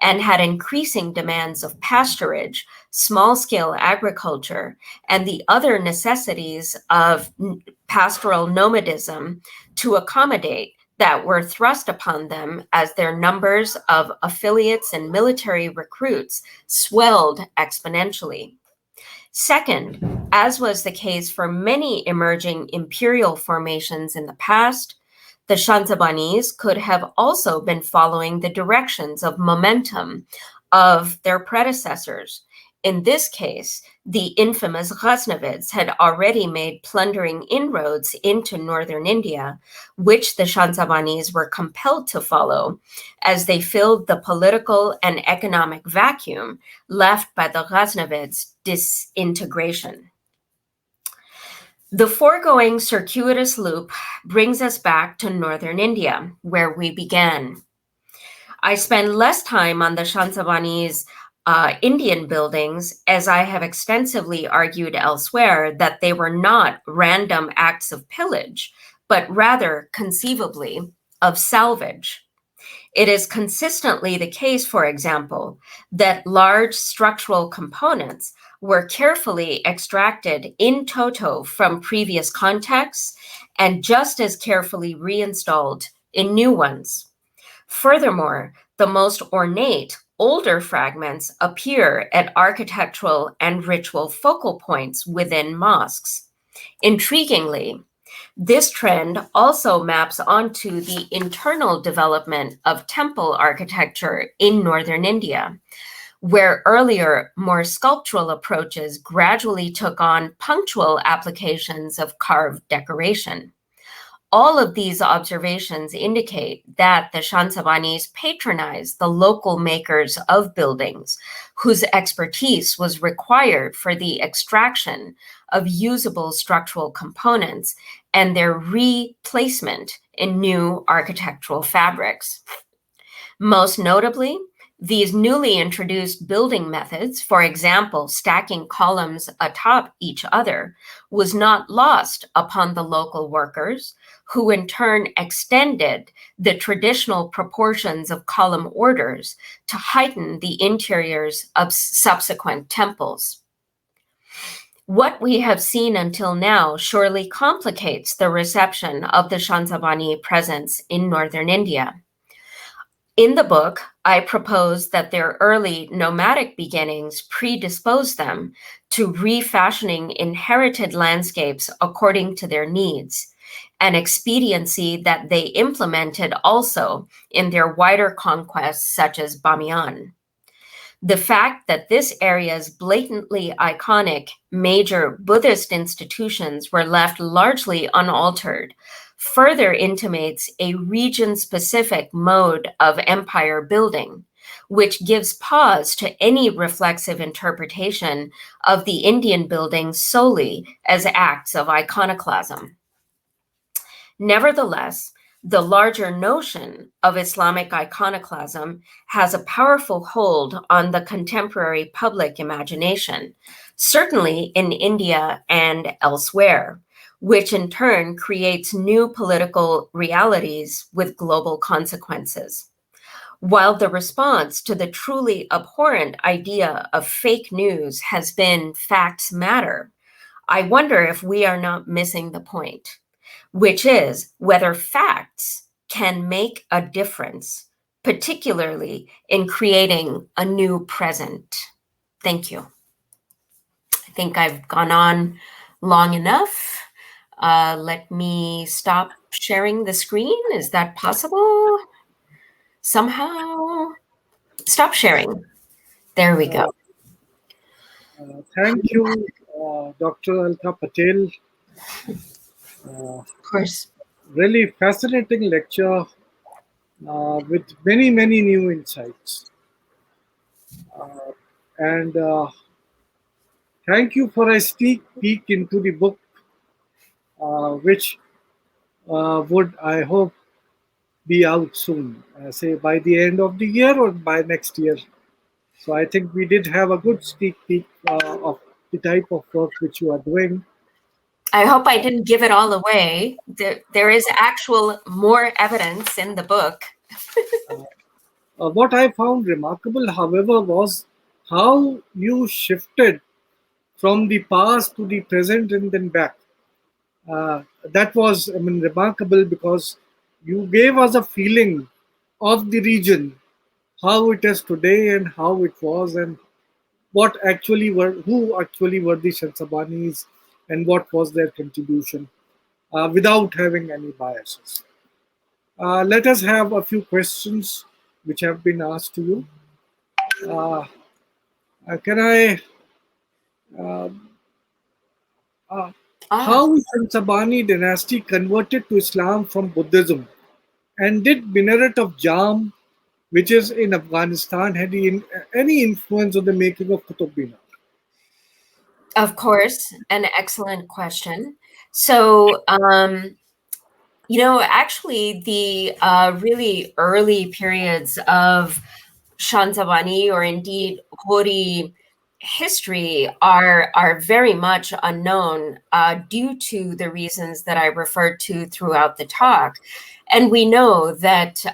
and had increasing demands of pasturage, small scale agriculture, and the other necessities of pastoral nomadism to accommodate that were thrust upon them as their numbers of affiliates and military recruits swelled exponentially. Second, as was the case for many emerging imperial formations in the past, the Shansabanis could have also been following the directions of momentum of their predecessors. In this case, the infamous Ghaznavids had already made plundering inroads into northern India, which the Shansabanis were compelled to follow as they filled the political and economic vacuum left by the Ghaznavids' disintegration. The foregoing circuitous loop brings us back to northern India, where we began. I spend less time on the Shansabanis' Indian buildings, as I have extensively argued elsewhere that they were not random acts of pillage, but rather, conceivably, of salvage. It is consistently the case, for example, that large structural components were carefully extracted in toto from previous contexts and just as carefully reinstalled in new ones. Furthermore, the most ornate, older fragments appear at architectural and ritual focal points within mosques. Intriguingly, this trend also maps onto the internal development of temple architecture in northern India, where earlier, more sculptural approaches gradually took on punctual applications of carved decoration. All of these observations indicate that the Shansabanis patronized the local makers of buildings, whose expertise was required for the extraction of usable structural components and their replacement in new architectural fabrics. Most notably, these newly introduced building methods, for example, stacking columns atop each other, was not lost upon the local workers, who in turn extended the traditional proportions of column orders to heighten the interiors of subsequent temples. What we have seen until now surely complicates the reception of the Shansabani presence in northern India. In the book, I propose that their early nomadic beginnings predispose them to refashioning inherited landscapes according to their needs, an expediency that they implemented also in their wider conquests, such as Bamiyan. The fact that this area's blatantly iconic major Buddhist institutions were left largely unaltered further intimates a region-specific mode of empire building, which gives pause to any reflexive interpretation of the Indian buildings solely as acts of iconoclasm. Nevertheless, the larger notion of Islamic iconoclasm has a powerful hold on the contemporary public imagination, certainly in India and elsewhere, which in turn creates new political realities with global consequences. While the response to the truly abhorrent idea of fake news has been facts matter, I wonder if we are not missing the point, which is whether facts can make a difference, particularly in creating a new present. Thank you. I think I've gone on long enough. Let me stop sharing the screen. Is that possible? Somehow? Stop sharing. There we go. Thank you, Dr. Alka Patel. Of course. really fascinating lecture with many, many new insights. And thank you for a sneak peek into the book, which would, I hope, be out soon, say by the end of the year or by next year. So I think we did have a good sneak peek of the type of work which you are doing. I hope I didn't give it all away. There is actual more evidence in the book. What I found remarkable, however, was how you shifted from the past to the present and then back. That was, I mean, remarkable because you gave us a feeling of the region, how it is today and how it was, and who actually were the Shansabanis, and what was their contribution, without having any biases. Let us have a few questions which have been asked to you. Uh, can I? Uh, uh, Ah, how Shansabani dynasty converted to Islam from Buddhism, and did Minaret of Jam, which is in Afghanistan, had any influence on the making of Qutub Minar? of course, an excellent question. So, actually, the really early periods of Shansabani or indeed Hori history are very much unknown due to the reasons that I referred to throughout the talk. And we know that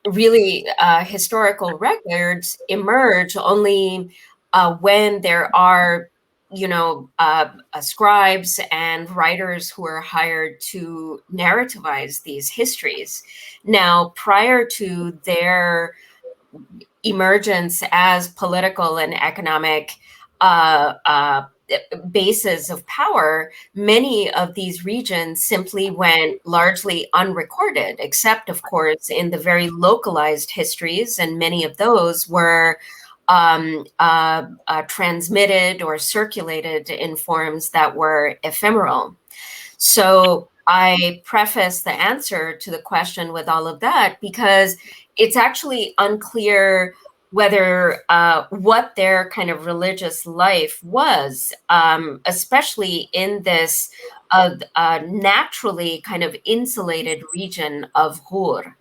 really historical records emerge only when there are scribes and writers who are hired to narrativize these histories. Now, prior to their emergence as political and economic uh, uh, bases of power, many of these regions simply went largely unrecorded, except, of course, in the very localized histories, and many of those were transmitted or circulated in forms that were ephemeral. So I preface the answer to the question with all of that because it's actually unclear whether what their kind of religious life was, especially in this naturally kind of insulated region of Hur,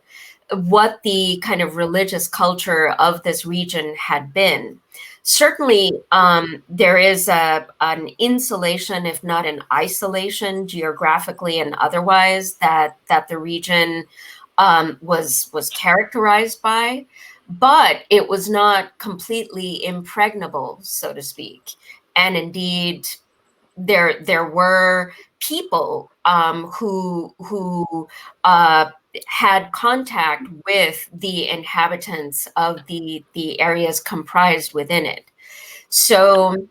what the kind of religious culture of this region had been. Certainly, there is an insulation, if not an isolation, geographically and otherwise, that the region was characterized by, but it was not completely impregnable, so to speak. And indeed, there were people who had contact with the inhabitants of the areas comprised within it. So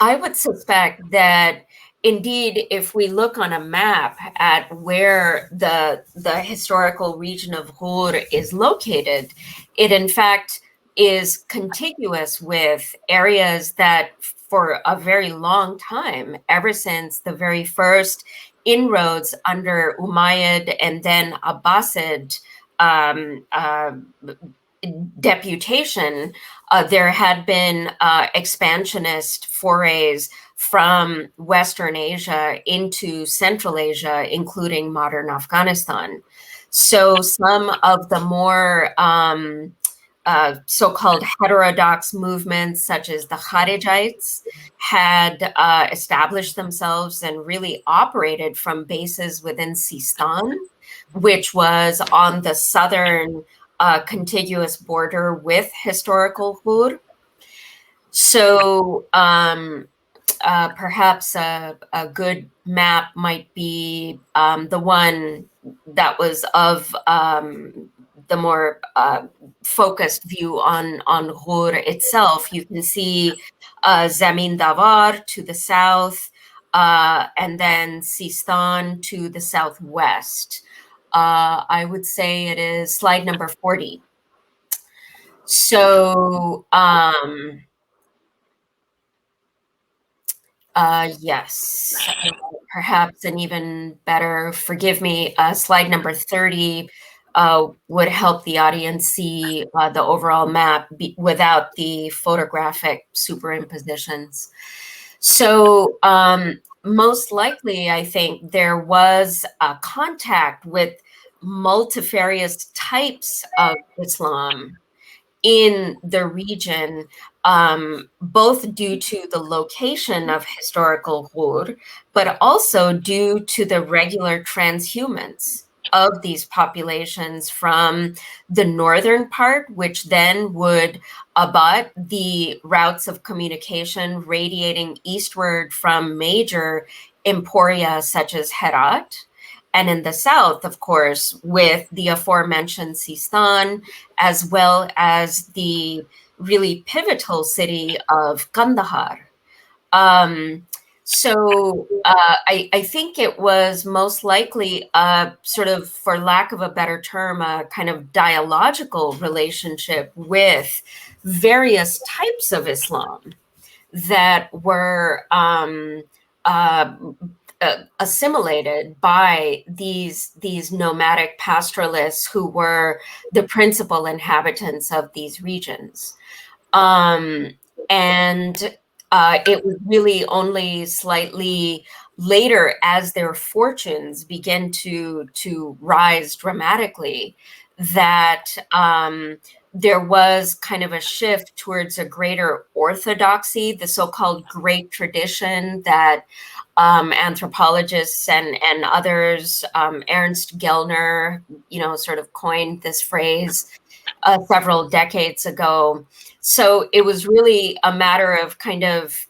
I would suspect that indeed, if we look on a map at where the historical region of Ruhr is located, it in fact is contiguous with areas that for a very long time, ever since the very first inroads under Umayyad and then Abbasid um, uh, deputation, there had been expansionist forays from Western Asia into Central Asia, including modern Afghanistan. So some of the more so-called heterodox movements, such as the Kharijites, had established themselves and really operated from bases within Sistan, which was on the southern contiguous border with historical Hur. So perhaps a good map might be the one that was of the more focused view on Hur itself. You can see Zamin Davar to the south, and then Sistan to the southwest. I would say it is slide number 40. So, yes. perhaps an even better, forgive me, slide number 30 would help the audience see the overall map without the photographic superimpositions. So most likely, I think there was a contact with multifarious types of Islam in the region, both due to the location of historical Ghur, but also due to the regular transhumance of these populations from the northern part, which then would abut the routes of communication radiating eastward from major emporia such as Herat. And in the south, of course, with the aforementioned Sistan, as well as the really pivotal city of Kandahar. Um, I think it was most likely a sort of, for lack of a better term, a kind of dialogical relationship with various types of Islam that were uh, assimilated by these nomadic pastoralists who were the principal inhabitants of these regions. Um, and it was really only slightly later, as their fortunes begin to rise dramatically, that there was kind of a shift towards a greater orthodoxy, the so-called great tradition that anthropologists and others, Ernst Gellner, sort of coined this phrase several decades ago. So it was really a matter of kind of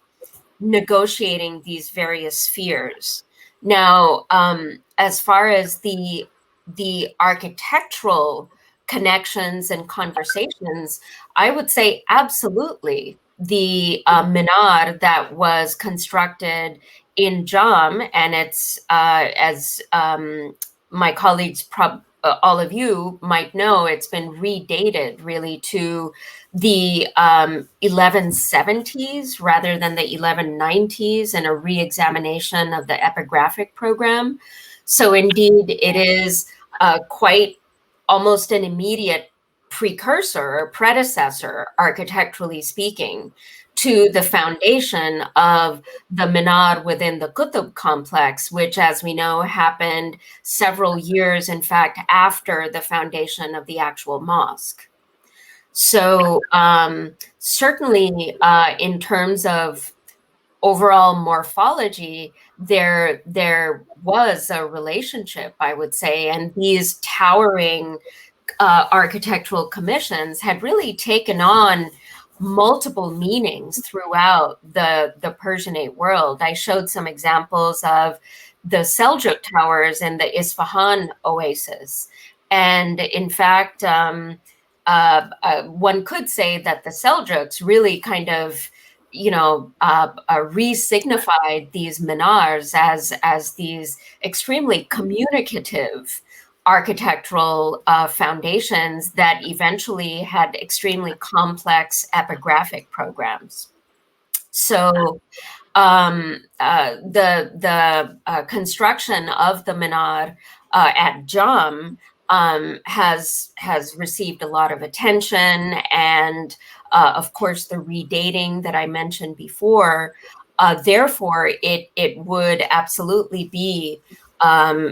negotiating these various spheres. Now, as far as the architectural connections and conversations, I would say absolutely the minar that was constructed in Jam, and it's as my colleagues, all of you might know, it's been redated really to the 1170s rather than the 1190s, and a re-examination of the epigraphic program. So indeed, it is quite almost an immediate precursor or predecessor, architecturally speaking, to the foundation of the minar within the Qutb complex, which, as we know, happened several years, in fact, after the foundation of the actual mosque. So certainly in terms of overall morphology, there was a relationship, I would say, and these towering architectural commissions had really taken on multiple meanings throughout the Persianate world. I showed some examples of the Seljuk towers and the Isfahan oasis. And in fact, one could say that the Seljuks really kind of, re-signified these minars as these extremely communicative architectural foundations that eventually had extremely complex epigraphic programs. So the construction of the minar at Jam has received a lot of attention, and of course the redating that I mentioned before. Therefore, it would absolutely be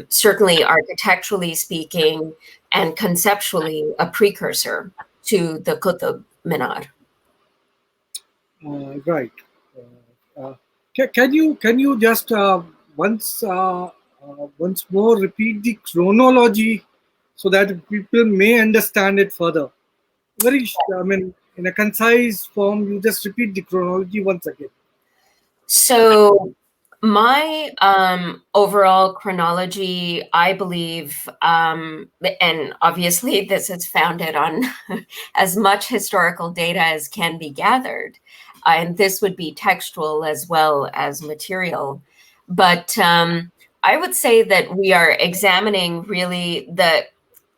certainly architecturally speaking and conceptually a precursor to the Qutb Minar. Right. Can you just once more repeat the chronology so that people may understand it further? I mean, in a concise form, you just repeat the chronology once again. So my overall chronology, I believe, and obviously this is founded on as much historical data as can be gathered, and this would be textual as well as material. But I would say that we are examining really the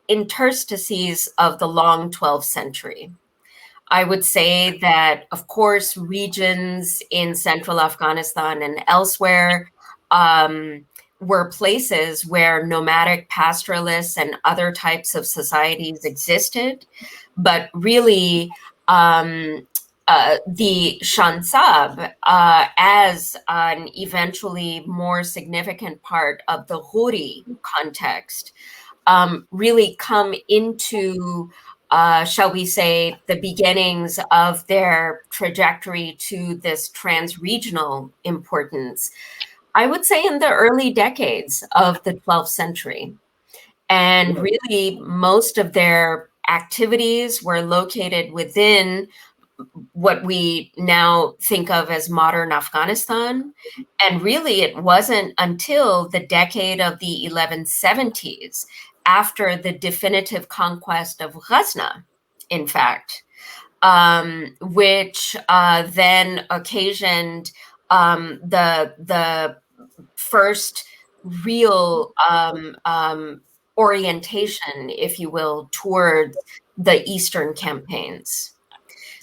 interstices of the long 12th century. I would say that, of course, regions in central Afghanistan and elsewhere were places where nomadic pastoralists and other types of societies existed, but really the Shansab, as an eventually more significant part of the Hori context, really come into, shall we say, the beginnings of their trajectory to this trans-regional importance, I would say in the early decades of the 12th century. And Right. really, most of their activities were located within what we now think of as modern Afghanistan. And really, it wasn't until the decade of the 1170s, after the definitive conquest of Ghazna, in fact, which then occasioned the first real orientation, if you will, towards the Eastern campaigns.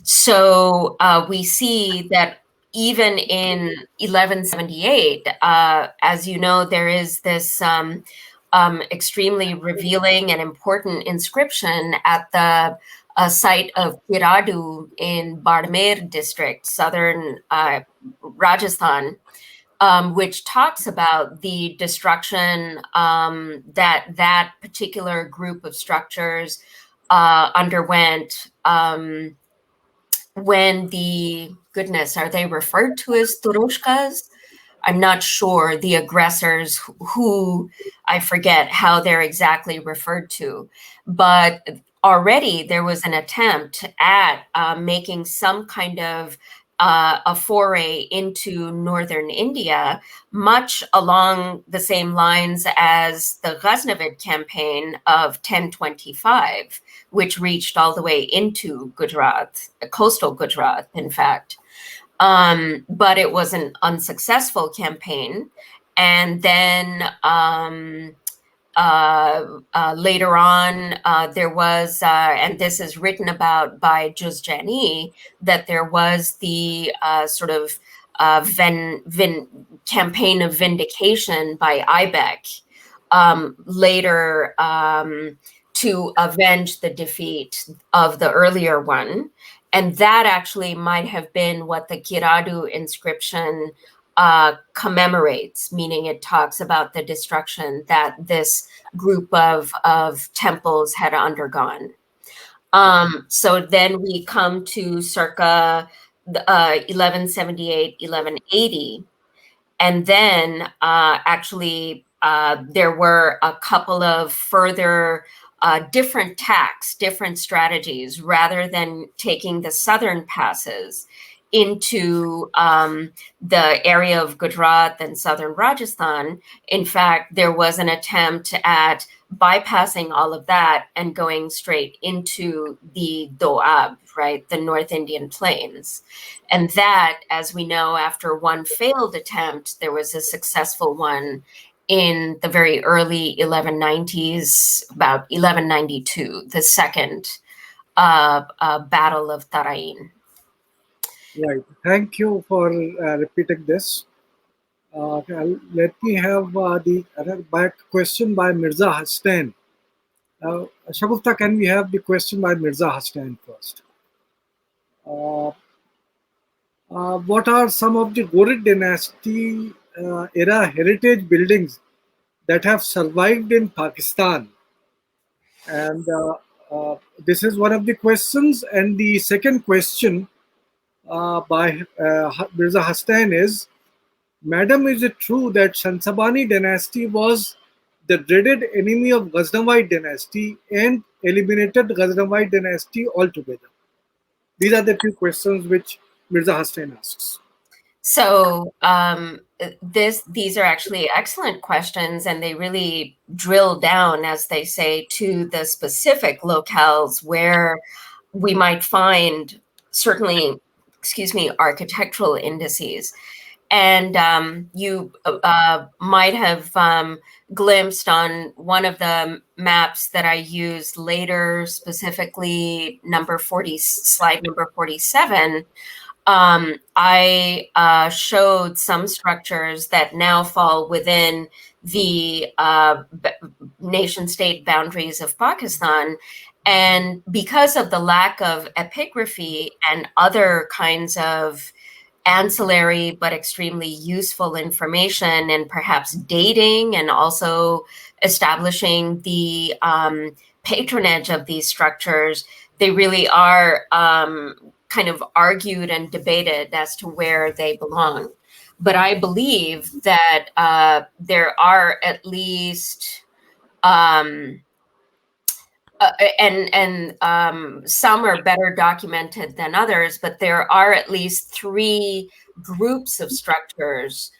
So we see that even in 1178, as you know, there is this extremely revealing and important inscription at the site of Kiradu in Bardmer district, southern Rajasthan, which talks about the destruction that particular group of structures underwent when the goodness, are they referred to as Turushkas? I'm not sure the aggressors who I forget how they're exactly referred to, but already there was an attempt at making some kind of a foray into northern India, much along the same lines as the Ghaznavid campaign of 1025, which reached all the way into Gujarat, coastal Gujarat, in fact. But it was an unsuccessful campaign. And then later on, there was, and this is written about by Juzjani, that there was the sort of campaign of vindication by Ibeck later to avenge the defeat of the earlier one. And that actually might have been what the Kiradu inscription commemorates, meaning it talks about the destruction that this group of temples had undergone. So then we come to circa 1178, 1180. And then actually there were a couple of further different tacks, different strategies, rather than taking the southern passes into the area of Gujarat and southern Rajasthan. In fact, there was an attempt at bypassing all of that and going straight into the Doab, right, the North Indian plains. And that, as we know, after one failed attempt, there was a successful one in the very early 1190s, about 1192, the second Battle of Tarain. Right. Thank you for repeating this. Let me have the back question by Mirza Hastain. Shagufta, can we have the question by Mirza Hastain first? Uh, what are some of the Ghorid dynasty era heritage buildings that have survived in Pakistan? And this is one of the questions. And the second question by Mirza Hastain is, Madam, is it true that Shansabani dynasty was the dreaded enemy of Ghaznavid dynasty and eliminated Ghaznavid dynasty altogether? These are the two questions which Mirza Hastain asks. So these are actually excellent questions, and they really drill down, as they say, to the specific locales where we might find certainly, architectural indices. And you might have glimpsed on one of the maps that I used later, specifically slide number 47, I showed some structures that now fall within the nation state boundaries of Pakistan. And because of the lack of epigraphy and other kinds of ancillary but extremely useful information, and perhaps dating and also establishing the patronage of these structures, they really are kind of argued and debated as to where they belong. But I believe that there are at least um, and some are better documented than others, but there are at least three groups of structures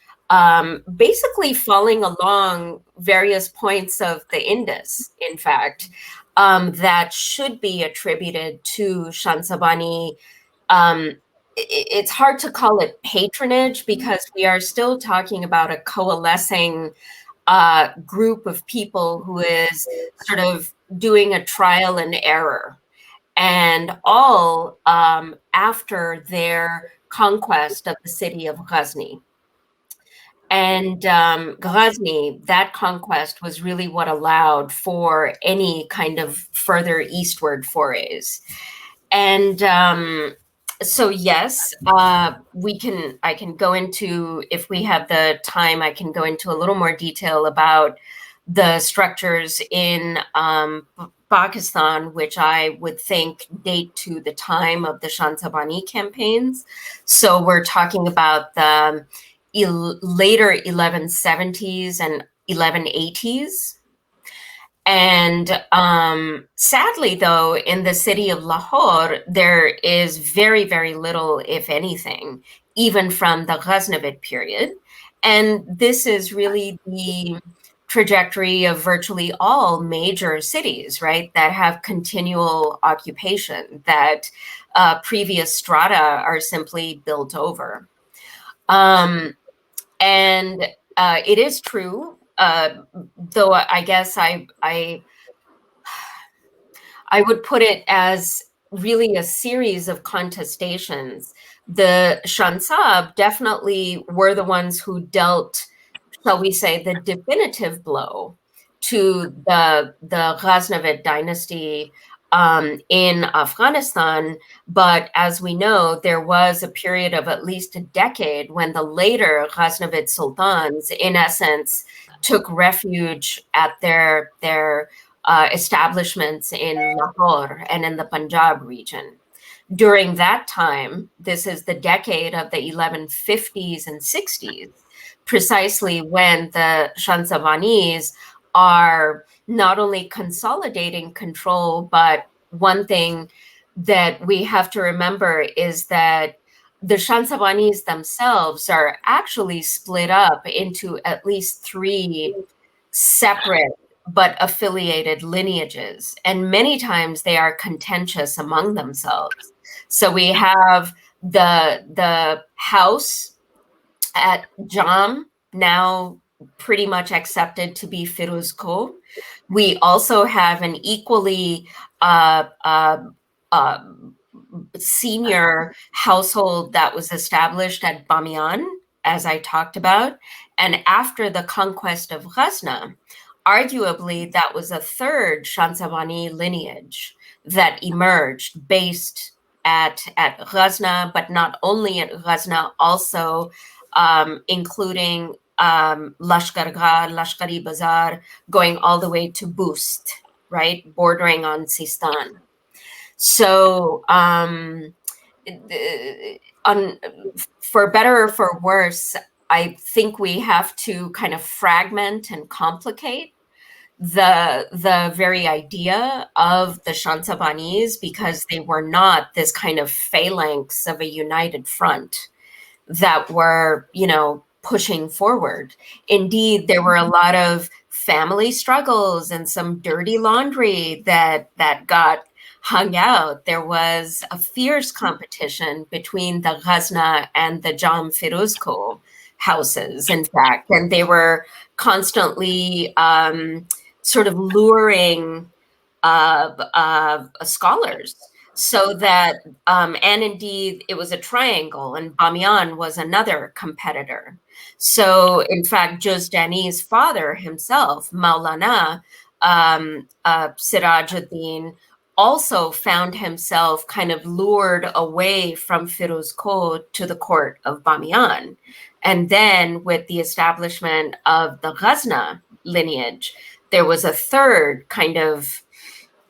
basically falling along various points of the Indus, in fact, that should be attributed to Shansabani. um, it's hard to call it patronage because we are still talking about a coalescing group of people who is sort of doing a trial and error, and all after their conquest of the city of Ghazni. And Ghazni, that conquest was really what allowed for any kind of further eastward forays. And so, yes, I can go into, if we have the time, I can go into a little more detail about the structures in Pakistan, which I would think date to the time of the Shansabani campaigns. So we're talking about the later 1170s and 1180s. And sadly, though, in the city of Lahore, there is very, very little, if anything, even from the Ghaznavid period. And this is really the trajectory of virtually all major cities, right, that have continual occupation, that previous strata are simply built over. Um, and it is true, though I guess I would put it as really a series of contestations. The Shansab definitely were the ones who dealt, shall we say, the definitive blow to the Ghaznavid dynasty in Afghanistan. But as we know, there was a period of at least a decade when the later Ghaznavid sultans, in essence, took refuge at their establishments in Lahore and in the Punjab region. During that time, this is the decade of the 1150s and 60s, precisely when the Shansabanis are not only consolidating control, but one thing that we have to remember is that the Shansabanis themselves are actually split up into at least three separate but affiliated lineages. And many times they are contentious among themselves. So we have the house at Jam, now pretty much accepted to be Firuzko. We also have an equally uh, senior household that was established at Bamiyan, as I talked about. And after the conquest of Ghazna, arguably that was a third Shansabani lineage that emerged based at Ghazna, but not only at Ghazna, also including Lashkargah, Lashkari Bazar, going all the way to Boost, right, bordering on Sistan. So, on, for better or for worse, I think we have to kind of fragment and complicate the very idea of the Shansabanis, because they were not this kind of phalanx of a united front that were, pushing forward. Indeed, there were a lot of family struggles and some dirty laundry that got hung out. There was a fierce competition between the Ghazna and the Jam Firuzko houses, in fact, and they were constantly sort of luring scholars. So that, and indeed, it was a triangle, and Bamiyan was another competitor. So, in fact, Josdani's father himself, Maulana Sirajuddin, also found himself kind of lured away from Firuzkoh to the court of Bamiyan. And then, with the establishment of the Ghazna lineage, there was a third kind of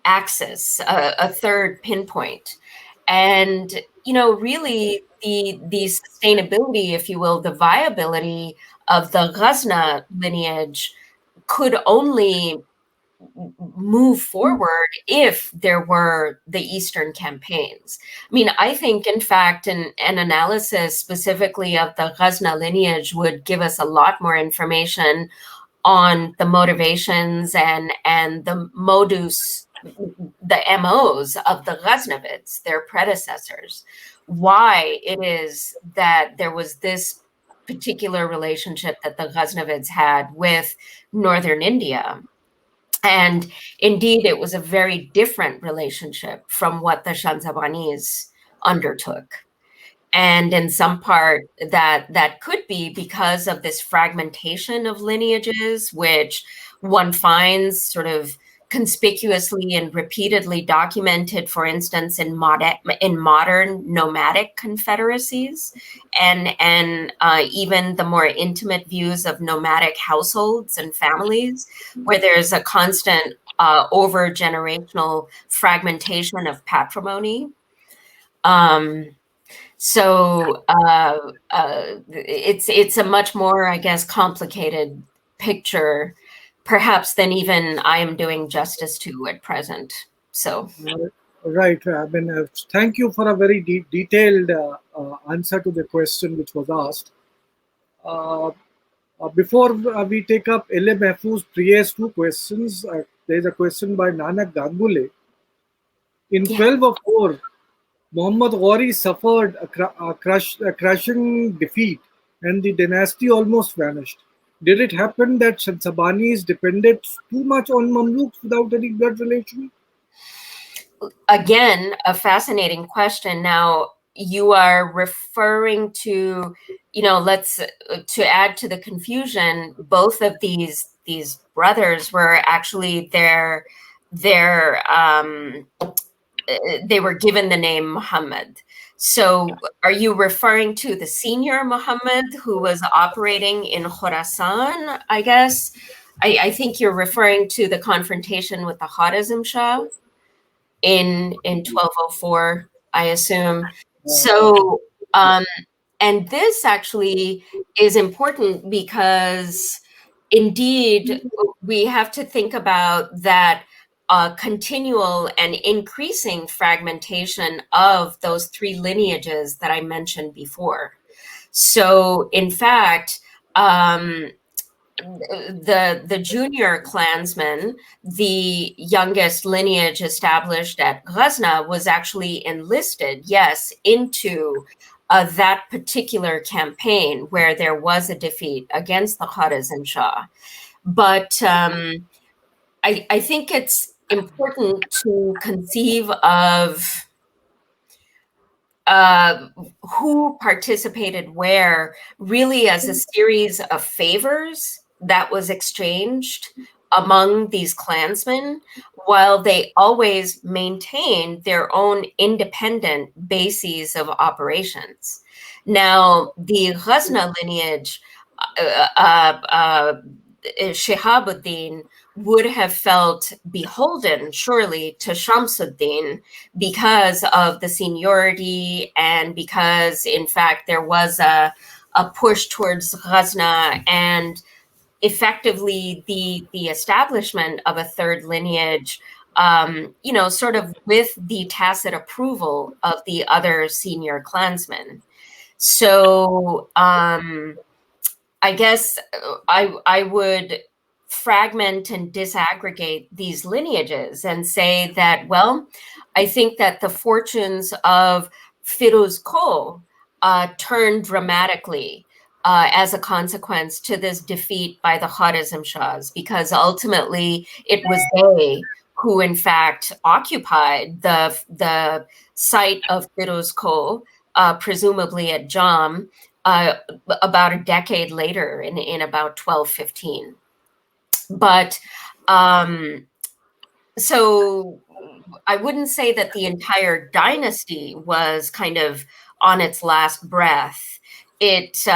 axis, a third pinpoint. And, really the sustainability, if you will, the viability of the Ghazna lineage could only move forward if there were the Eastern campaigns. I mean, I think, in fact, an analysis specifically of the Ghazna lineage would give us a lot more information on the motivations and the modus, the MOs of the Ghaznavids, their predecessors, why it is that there was this particular relationship that the Ghaznavids had with northern India. And indeed, it was a very different relationship from what the Shansabanis undertook. And in some part, that could be because of this fragmentation of lineages, which one finds sort of conspicuously and repeatedly documented, for instance, in modern nomadic confederacies, and even the more intimate views of nomadic households and families, where there's a constant over generational fragmentation of patrimony. Um, it's a much more, I guess, complicated picture, perhaps, than even I am doing justice to at present. So Right. I mean, thank you for a very detailed answer to the question which was asked. Uh, before we take up L. Mahfouz Priye's two questions, there is a question by Nanak Ganguly. In yeah. 1204, Muhammad Ghori suffered a crushing defeat and the dynasty almost vanished. Did it happen that Shansabanis depended too much on Mamluks without any blood relation? Again, a fascinating question. Now, you are referring to, let's to add to the confusion, both of these brothers were actually they were given the name Muhammad. So are you referring to the senior Muhammad who was operating in Khorasan, I guess? I think you're referring to the confrontation with the Kharazm Shah in 1204, I assume. So, and this actually is important because indeed we have to think about that continual and increasing fragmentation of those three lineages that I mentioned before. So, in fact, the junior clansman, the youngest lineage established at Ghazna, was actually enlisted, yes, into that particular campaign where there was a defeat against the Kharazm Shah. But I think it's important to conceive of uh, who participated where, really as a series of favors that was exchanged among these clansmen, while they always maintained their own independent bases of operations. Now, the Ghazna lineage, Shihabuddin would have felt beholden, surely, to Shamsuddin because of the seniority and because, in fact, there was a push towards Ghazna and effectively the establishment of a third lineage, sort of with the tacit approval of the other senior clansmen. So, I guess I would fragment and disaggregate these lineages and say that, well, I think that the fortunes of Firuz Ko turned dramatically as a consequence to this defeat by the Kharazm Shahs, because ultimately it was they who in fact occupied the site of Firuzkoh, presumably at Jam, about a decade later in about 1215. But so I wouldn't say that the entire dynasty was kind of on its last breath. It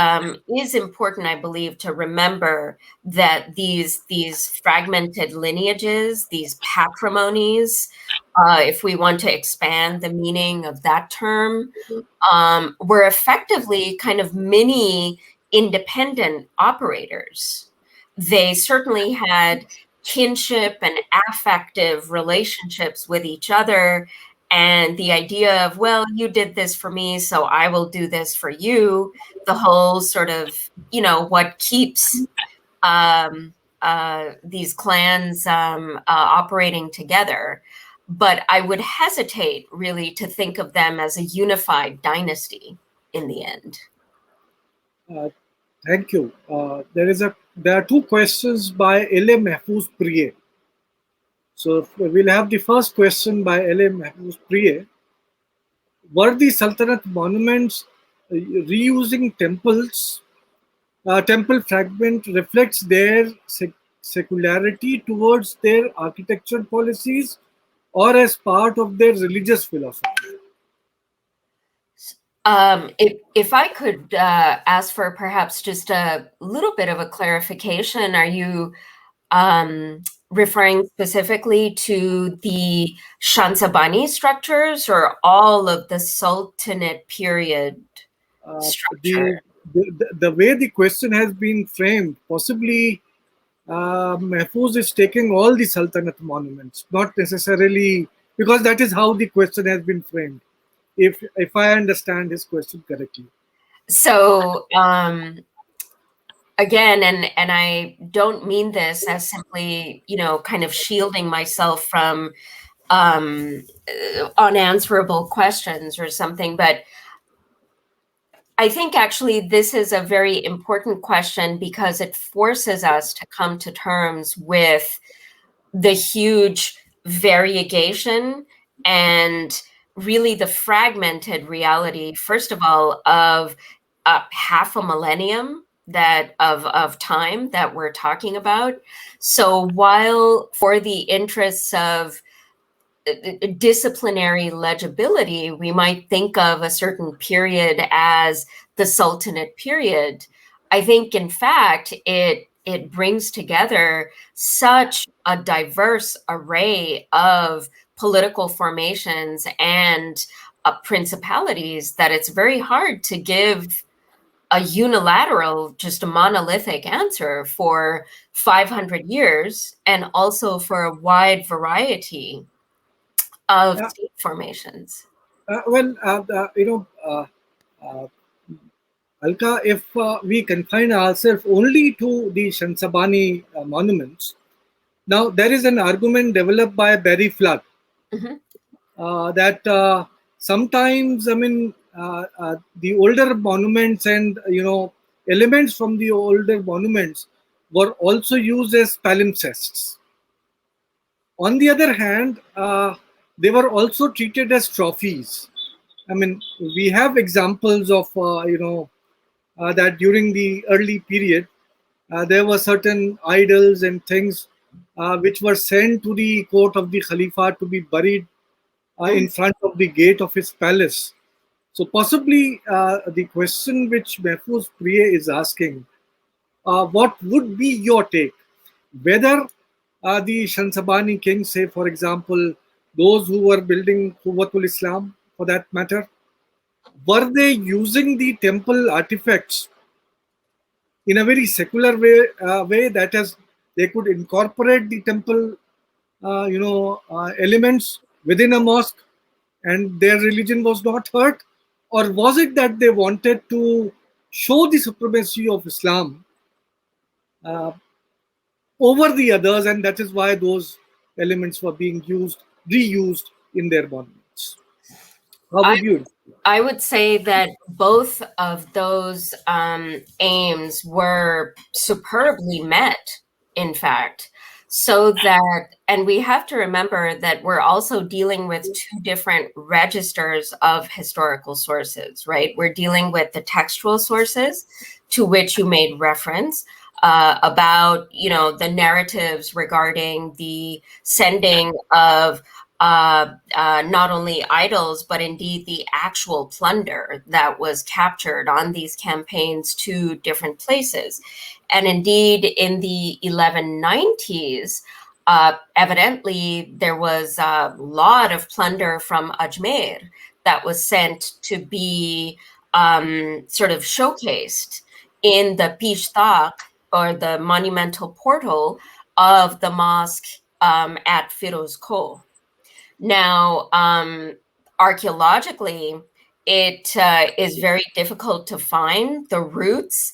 is important, I believe, to remember that these fragmented lineages, these patrimonies, if we want to expand the meaning of that term, were effectively kind of mini independent operators. They certainly had kinship and affective relationships with each other. And the idea of, well, you did this for me, so I will do this for you, the whole sort of, what keeps these clans operating together. But I would hesitate really to think of them as a unified dynasty in the end. Uh, Thank you. There are two questions by L.A. Mahfouz Priye. So we'll have the first question by L.A. Mahfouz Priye. Were the Sultanate monuments reusing temples? Temple fragment reflects their secularity towards their architecture policies, or as part of their religious philosophy. If I could ask for perhaps just a little bit of a clarification, are you referring specifically to the Shansabani structures or all of the Sultanate period structure? The way the question has been framed, possibly Mahfouz is taking all the Sultanate monuments, not necessarily, because that is how the question has been framed. If I understand his question correctly. So again, and I don't mean this as simply, kind of shielding myself from unanswerable questions or something, but I think actually this is a very important question because it forces us to come to terms with the huge variegation and really the fragmented reality, first of all, of half a millennium of time that we're talking about. So while for the interests of disciplinary legibility, we might think of a certain period as the Sultanate period. I think, in fact, it brings together such a diverse array of political formations and principalities that it's very hard to give a unilateral, just a monolithic answer for 500 years and also for a wide variety of Uh, state formations. well, Alka, if we confine ourselves only to the Shansabani monuments, now there is an argument developed by Barry Flood Mm-hmm. that sometimes, the older monuments and elements from the older monuments were also used as palimpsests. On the other hand, they were also treated as trophies. I mean, we have examples of that during the early period, there were certain idols and things which were sent to the court of the Khalifa to be buried in front of the gate of his palace. So possibly the question which Mahfouz Priye is asking, what would be your take? Whether the Shansabani kings, say for example, those who were building Quwwatul Islam for that matter, were they using the temple artifacts in a very secular way that is, they could incorporate the temple, elements within a mosque, and their religion was not hurt, or was it that they wanted to show the supremacy of Islam uh, over the others, and that is why those elements were being reused in their monuments? How I would you? I would say that both of those aims were superbly met, in fact. so that, and we have to remember that we're also dealing with two different registers of historical sources, right? We're dealing with the textual sources to which you made reference, about, the narratives regarding the sending of not only idols, but indeed the actual plunder that was captured on these campaigns to different places. And indeed, in the 1190s, evidently there was a lot of plunder from Ajmer that was sent to be sort of showcased in the Pishtaq, or the monumental portal of the mosque at Firoz Koh. Now, archaeologically, it is very difficult to find the roots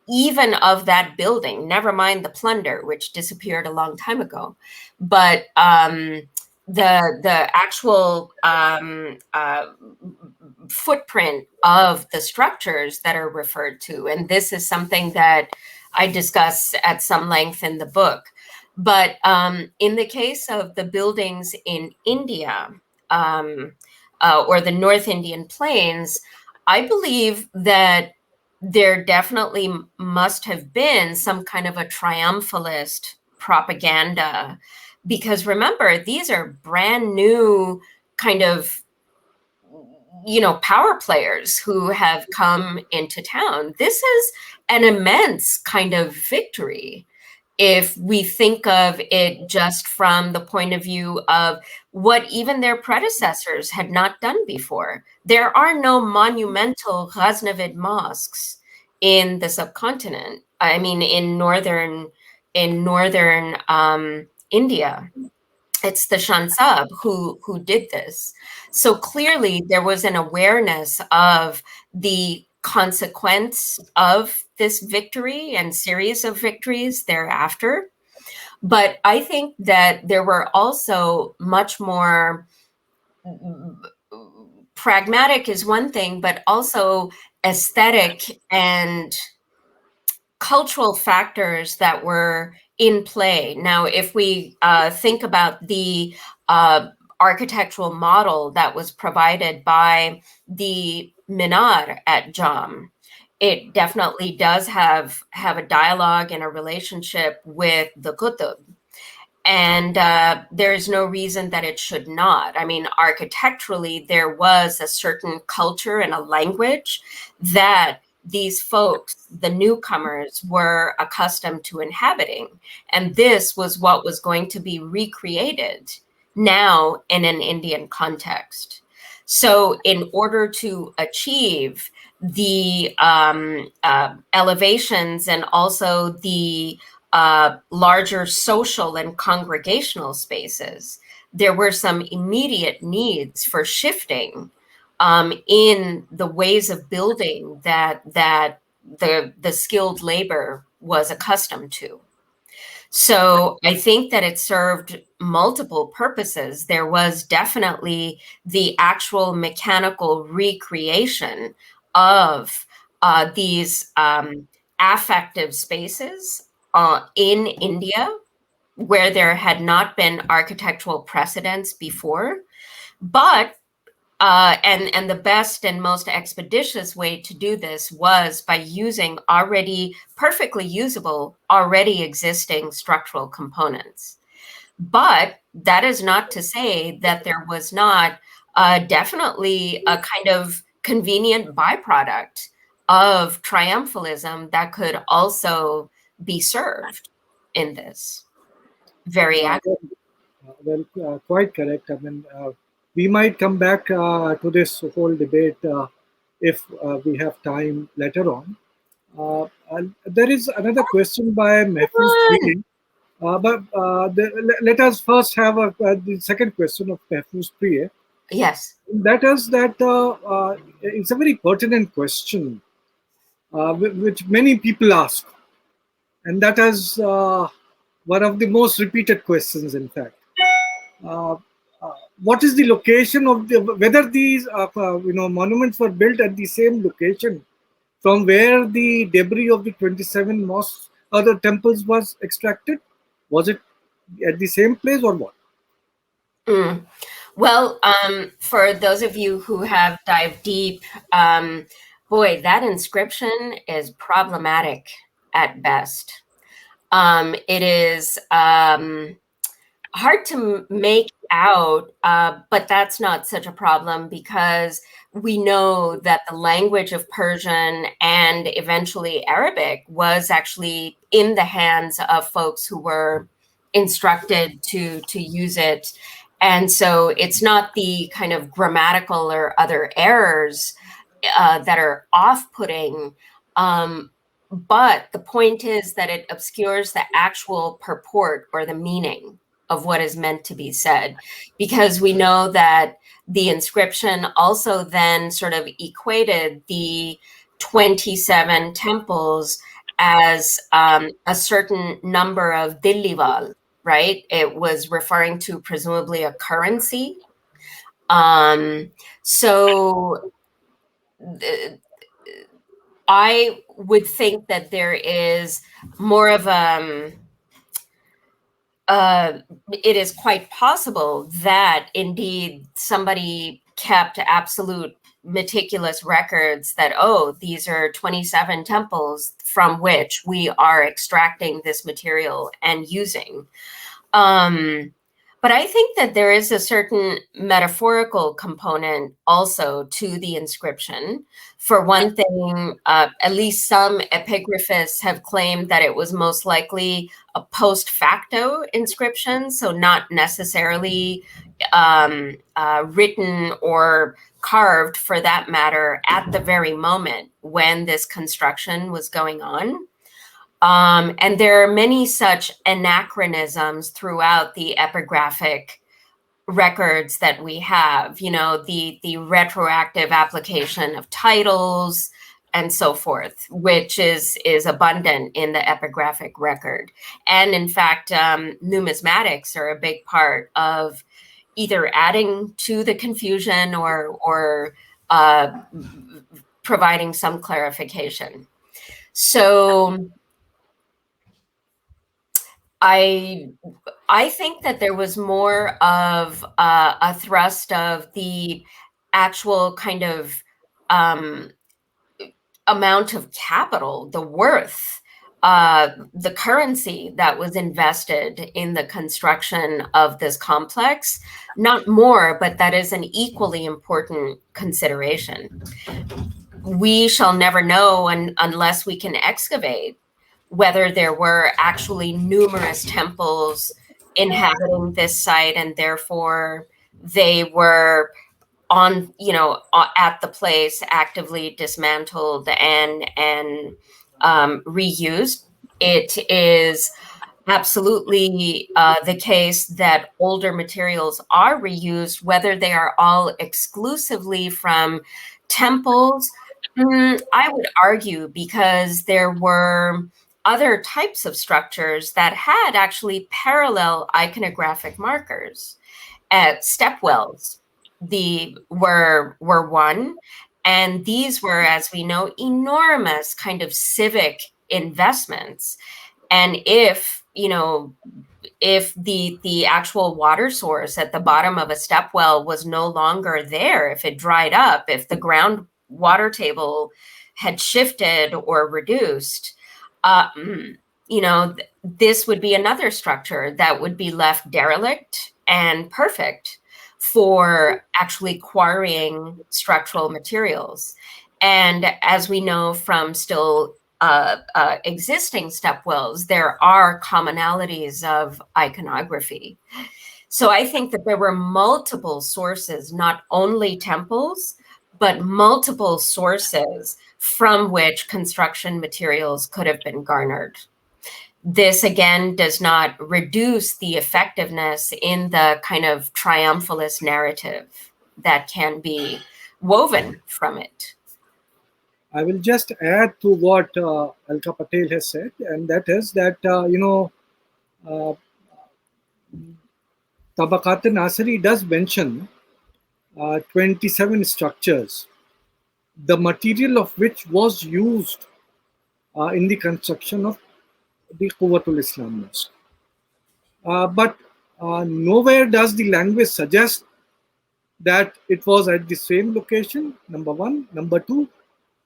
even of that building, never mind the plunder, which disappeared a long time ago. But the actual footprint of the structures that are referred to, and this is something that I discuss at some length in the book. But in the case of the buildings in India, um, or the North Indian plains, I believe that there definitely must have been some kind of a triumphalist propaganda, because remember, these are brand new kind of, power players who have come into town. This is an immense kind of victory if we think of it just from the point of view of what even their predecessors had not done before. There are no monumental Ghaznavid mosques in the subcontinent. I mean, in northern India, it's the Shansab who did this. So clearly, there was an awareness of the consequence of this victory and series of victories thereafter. But I think that there were also much more pragmatic is one thing, but also aesthetic and cultural factors that were in play. Now, if we think about the architectural model that was provided by the Minar at Jam, it definitely does have a dialogue and a relationship with the Qutb. And there is no reason that it should not. I mean, architecturally, there was a certain culture and a language that these folks, the newcomers, were accustomed to inhabiting. And this was what was going to be recreated now in an Indian context. So, in order to achieve the elevations and also the larger social and congregational spaces, there were some immediate needs for shifting in the ways of building that the skilled labor was accustomed to. So I think that it served multiple purposes. There was definitely the actual mechanical recreation of these affective spaces in India where there had not been architectural precedents before. But and the best and most expeditious way to do this was by using already perfectly usable, already existing structural components. But that is not to say that there was not definitely a kind of convenient byproduct of triumphalism that could also be served in this very Uh, act. quite correct. I mean, we might come back to this whole debate if we have time later on. There is another question by Mehfooz Priye. Let us first have the second question of Mehfooz Priye. Yes. That is that it's a very pertinent question which many people ask. And that is one of the most repeated questions, in fact. Uh, what is the location of the whether these monuments were built at the same location from where the debris of the 27 mosques, other temples was extracted? Was it at the same place or what? Mm. Well, for those of you who have dived deep, boy, that inscription is problematic at best. It is hard to make out, but that's not such a problem because we know that the language of Persian and eventually Arabic was actually in the hands of folks who were instructed to use it. And so it's not the kind of grammatical or other errors that are off-putting. But the point is that it obscures the actual purport or the meaning of what is meant to be said, because we know that the inscription also then sort of equated the 27 temples as a certain number of dillival, right? It was referring to presumably a currency. Um, so th- I would think that there is more of uh, it is quite possible that indeed somebody kept absolute meticulous records that, oh, these are 27 temples from which we are extracting this material and using. Um, but I think that there is a certain metaphorical component also to the inscription. For one thing, at least some epigraphists have claimed that it was most likely a post facto inscription, so not necessarily written or carved for that matter at the very moment when this construction was going on. And there are many such anachronisms throughout the epigraphic records that we have, you know, the retroactive application of titles and so forth, which is abundant in the epigraphic record. And in fact, numismatics are a big part of either adding to the confusion or providing some clarification. So I I think that there was more of a thrust of the actual kind of um, amount of capital, the worth, the currency that was invested in the construction of this complex. Not more, but that is an equally important consideration. We shall never know unless we can excavate whether there were actually numerous temples inhabiting this site and therefore they were on, you know, at the place actively dismantled and reused. It is absolutely the case that older materials are reused, whether they are all exclusively from temples. I would argue because there were other types of structures that had actually parallel iconographic markers. At stepwells, the were one, and these were, as we know, enormous kind of civic investments. And if, you know, if the actual water source at the bottom of a step well was no longer there, if it dried up, if the ground water table had shifted or reduced, uh, you know, this would be another structure that would be left derelict and perfect for actually quarrying structural materials. And as we know from still existing stepwells, there are commonalities of iconography. So I think that there were multiple sources, not only temples, but multiple sources from which construction materials could have been garnered. This again does not reduce the effectiveness in the kind of triumphalist narrative that can be woven from it. I will just add to what Alka Patel has said, and that is that uh, Tabakat Nasiri does mention 27 structures, the material of which was used in the construction of the Quwwatul Islam Mosque. but nowhere does the language suggest that it was at the same location, number one. Number two,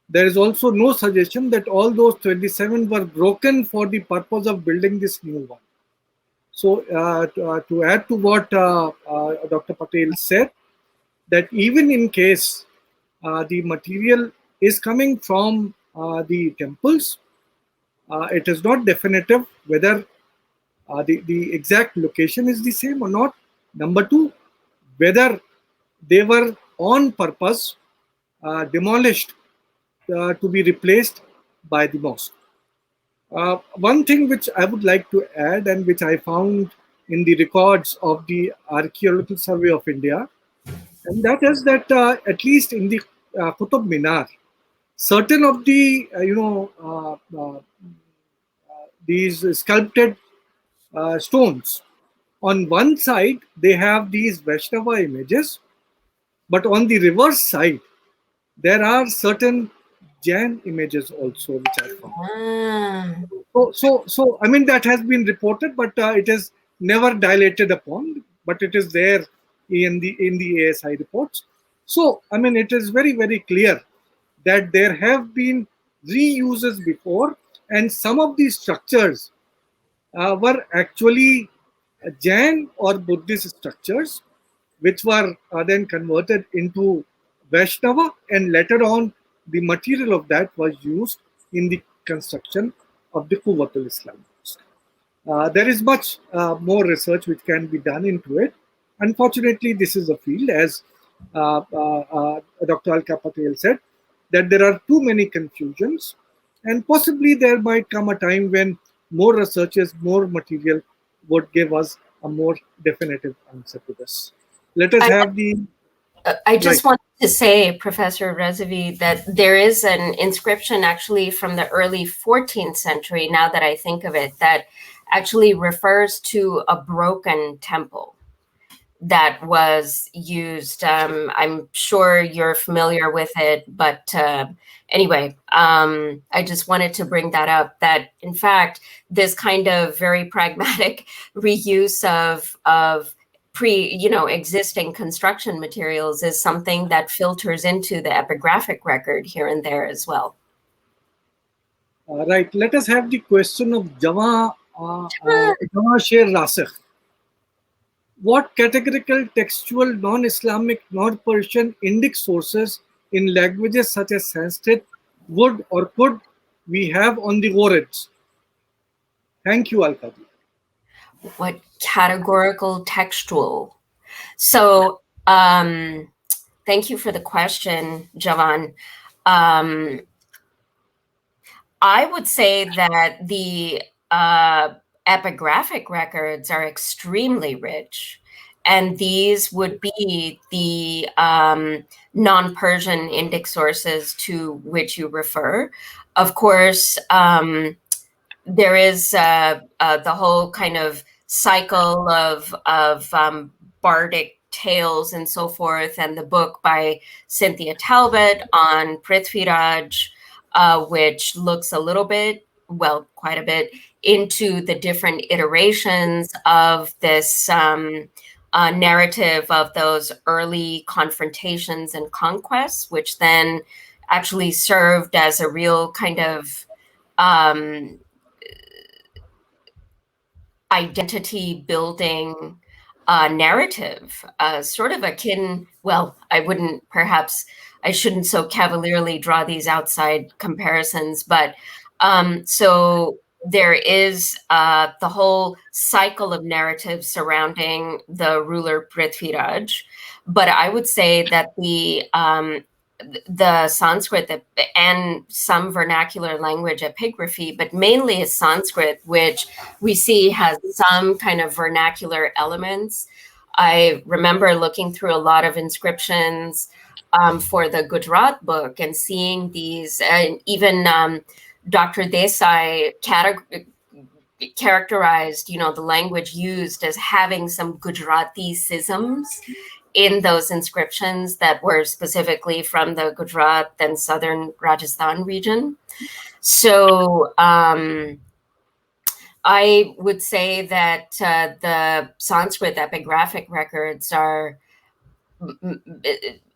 there is also no suggestion that all those 27 were broken for the purpose of building this new one. So, to add to what Dr. Patel said, that even in case the material is coming from the temples, it is not definitive whether the exact location is the same or not. Number two, whether they were on purpose demolished to be replaced by the mosque. One thing which I would like to add, and which I found in the records of the Archaeological Survey of India, and that is that at least in the Qutub Minar, certain of the these sculpted stones, on one side they have these Vaishnava images, but on the reverse side there are certain Jain images also which I found. Ah, So, I mean, that has been reported, but it is never dilated upon. But it is there in the ASI reports. So, I mean, it is very very clear that there have been reuses before, and some of these structures were actually Jain or Buddhist structures, which were then converted into Vaishnava, and later on, the material of that was used in the construction of the Quwwatul Islam. There is much more research which can be done into it. Unfortunately, this is a field, as Dr. Alka Patel said, that there are too many confusions, and possibly there might come a time when more researches, more material would give us a more definitive answer to this. Let us I have the I right. just wanted to say, Professor Rezavi, that there is an inscription actually from the early 14th century, now that I think of it, that actually refers to a broken temple that was used. I'm sure you're familiar with it, but anyway, I just wanted to bring that up. That in fact, this kind of very pragmatic reuse of existing construction materials is something that filters into the epigraphic record here and there as well. Right. Let us have the question of Jama Sher Rasikh. What categorical, textual, non-Islamic, non-Persian Indic sources in languages such as Sanskrit would or could we have on the words? Thank you, Alkaji. What categorical textual? So, thank you for the question, Javan. Um, I would say that the epigraphic records are extremely rich, and these would be the non-Persian Indic sources to which you refer. Of course, there is the whole kind of cycle of bardic tales and so forth, and the book by Cynthia Talbot on Prithviraj, which looks a little bit, well, quite a bit, into the different iterations of this narrative of those early confrontations and conquests, which then actually served as a real kind of um, identity building narrative, sort of akin, well, I shouldn't so cavalierly draw these outside comparisons, but so there is the whole cycle of narratives surrounding the ruler Prithviraj. But I would say that the Sanskrit and some vernacular language epigraphy, but mainly is Sanskrit, which we see has some kind of vernacular elements. I remember looking through a lot of inscriptions for the Gujarat book and seeing these, and even Dr. Desai characterized, the language used as having some Gujarati-isms in those inscriptions that were specifically from the Gujarat and southern Rajasthan region. So I would say that the Sanskrit epigraphic records are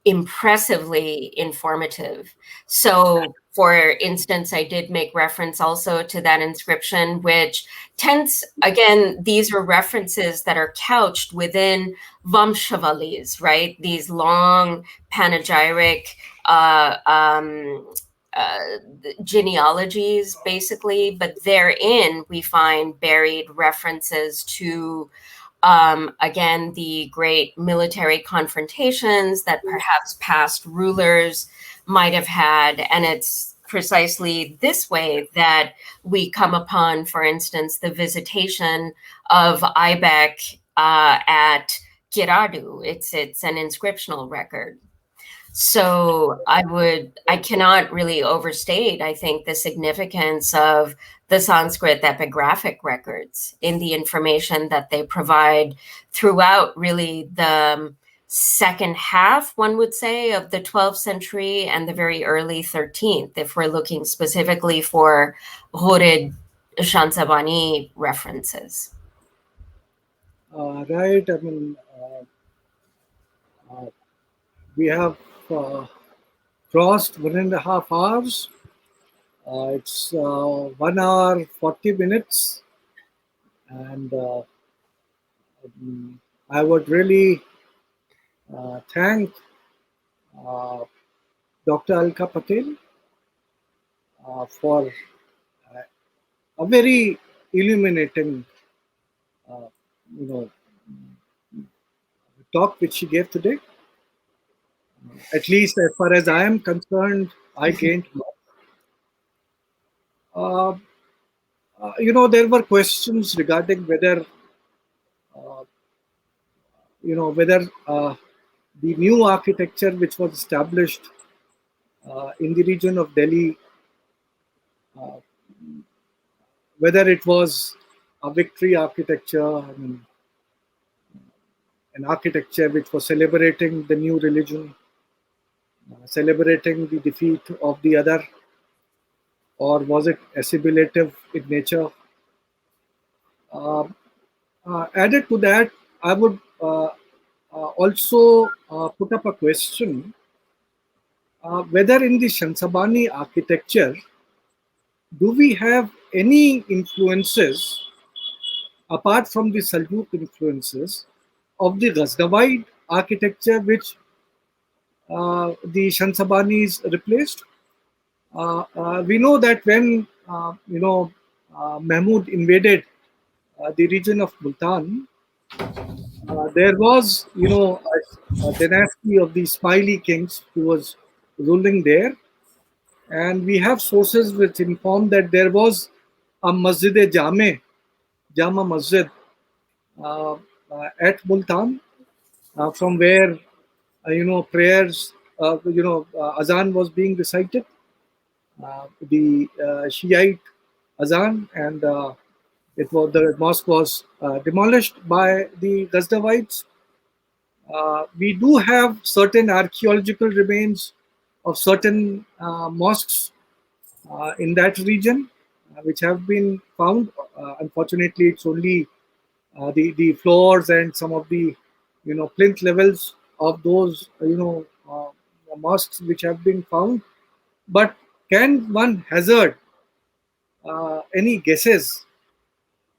impressively informative. So, for instance, I did make reference also to that inscription, which tends, again, these are references that are couched within Vamshavalis, right? These long panegyric uh, um, uh, genealogies, basically, but therein we find buried references to again, the great military confrontations that perhaps past rulers might have had. And it's precisely this way that we come upon, for instance, the visitation of Ibec at Giradu. It's an inscriptional record. So I cannot really overstate, I think, the significance of the Sanskrit epigraphic records in the information that they provide throughout really the second half, one would say, of the 12th century and the very early 13th, if we're looking specifically for Ghurid Shansabani references. Right. I mean, uh, we have uh, crossed 1.5 hours. It's 1 hour 40 minutes, and I would really thank uh, Dr. Alka Patel for a very illuminating, uh, you know, talk which she gave today. At least as far as I am concerned, I gained. Uh, there were questions regarding whether, uh, whether the new architecture which was established in the region of Delhi, uh, whether it was a victory architecture, I mean, an architecture which was celebrating the new religion, celebrating the defeat of the other, or was it assimilative in nature? Uh, Added to that, I would also put up a question whether in the Shansabani architecture, do we have any influences apart from the Seljuk influences of the Ghaznavid architecture which the Shansabanis replaced? We know that when Mahmud invaded the region of Multan, there was a dynasty of the Smiley kings who was ruling there, and we have sources which inform that there was a Jama Masjid uh, at Multan, from where prayers, azan was being recited, the Shiite azan, and the mosque was demolished by the Ghaznavites. We do have certain archaeological remains of certain mosques in that region, which have been found. Unfortunately, it's only the floors and some of the plinth levels of those mosques which have been found. But can one hazard any guesses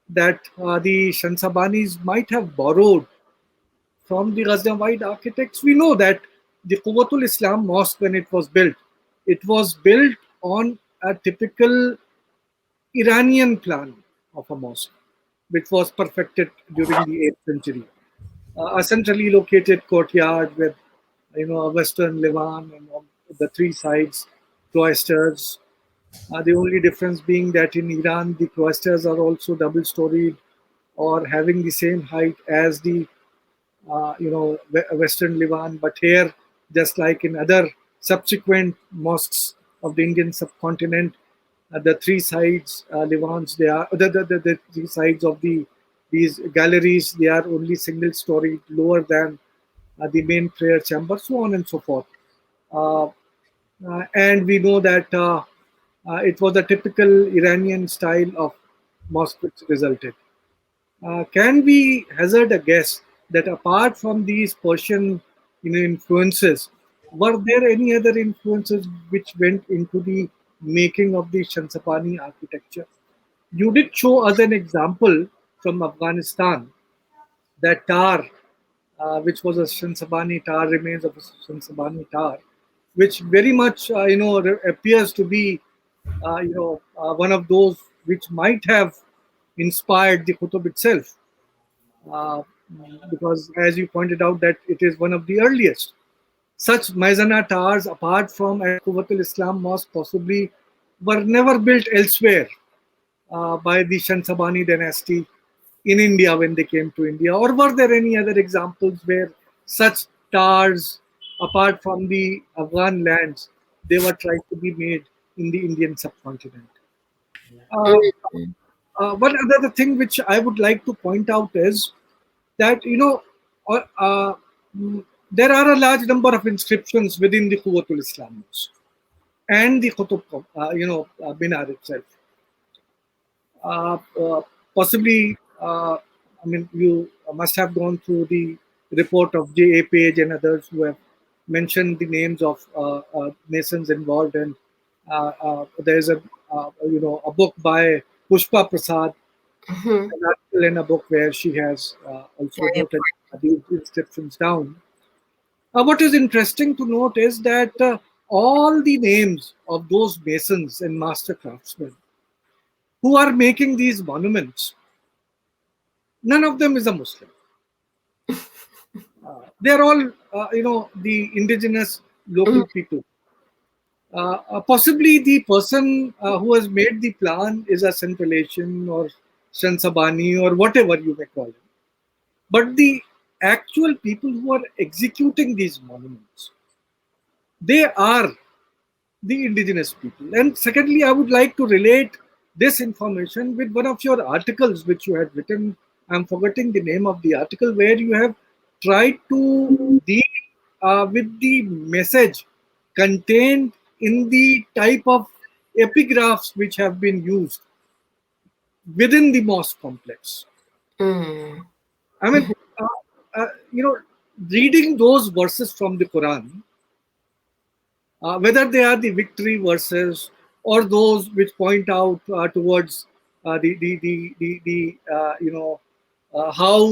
that the Shansabanis might have borrowed from the Ghaznavid architects? We know that the Quwwatul Islam mosque, when it was built on a typical Iranian plan of a mosque, which was perfected during the 8th century. A centrally located courtyard with, a western Levan and on the three sides cloisters. The only difference being that in Iran, the cloisters are also double-storied or having the same height as the Western Levan. But here, just like in other subsequent mosques of the Indian subcontinent, the three sides Levans, they are the three sides of these galleries, they are only single story, lower than the main prayer chamber, so on and so forth. Uh, and we know that it was a typical Iranian style of mosque which resulted. Can we hazard a guess that apart from these Persian, influences, were there any other influences which went into the making of the Shansabani architecture? You did show us an example from Afghanistan, that tower, which was a Shansabani tower, remains of a Shansabani tower, which very much, appears to be, one of those which might have inspired the Qutub itself, uh, because as you pointed out that it is one of the earliest. Such Maizana towers, apart from at Quwwatul Islam Mosque, possibly were never built elsewhere by the Shansabani dynasty in India when they came to India? Or were there any other examples where such towers, apart from the Afghan lands, they were tried to be made in the Indian subcontinent? Uh, Mm. one other thing which I would like to point out is that uh, uh, mm, there are a large number of inscriptions within the Quwwatul Islam Mosque and the Qutub, Minar itself. uh, uh, Possibly, I mean, you must have gone through the report of J.A. Page and others who have mentioned the names of masons involved, and there's a book by Pushpa Prasad, Mhm. an article in a book where she has also Very noted these inscriptions down. What is interesting to note is that all the names of those masons and master craftsmen who are making these monuments, none of them is a Muslim. They're all, the indigenous local important. people. Possibly the person who has made the plan is a Central Asian or Shansabani or whatever you may call it. But the actual people who are executing these monuments, they are the indigenous people. And secondly, I would like to relate this information with one of your articles which you had written. I'm forgetting the name of the article, where you have tried to deal with the message contained in the type of epigraphs which have been used within the mosque complex. Mm. I mean, Mhm. uh, reading those verses from the Quran, whether they are the victory verses or those which point out towards how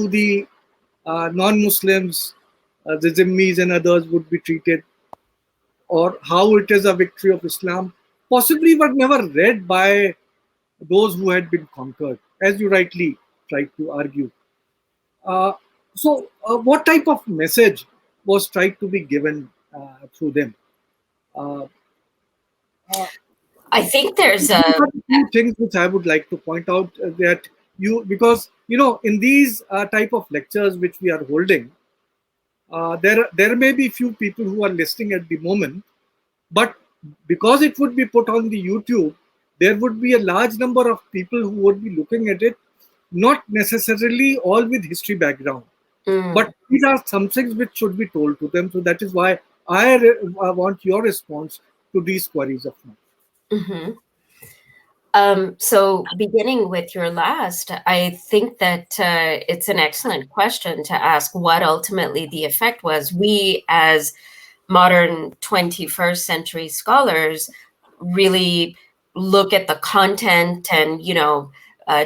the non-Muslims, the Zimmis and others would be treated, or how it is a victory of Islam, possibly were never read by those who had been conquered, as you rightly tried to argue. Uh, what type of message was tried to be given through them? Uh, uh, I think there's These a are the few things which I would like to point out, that because in these type of lectures which we are holding, there may be few people who are listening at the moment, but because it would be put on the YouTube, there would be a large number of people who would be looking at it, not necessarily all with history background, but mm, these are some things which should be told to them. So that is why I want your response to these queries of mine. mhm. So beginning with your last, I think that it's an excellent question to ask what ultimately the effect was. We, as modern 21st century scholars, really look at the content and,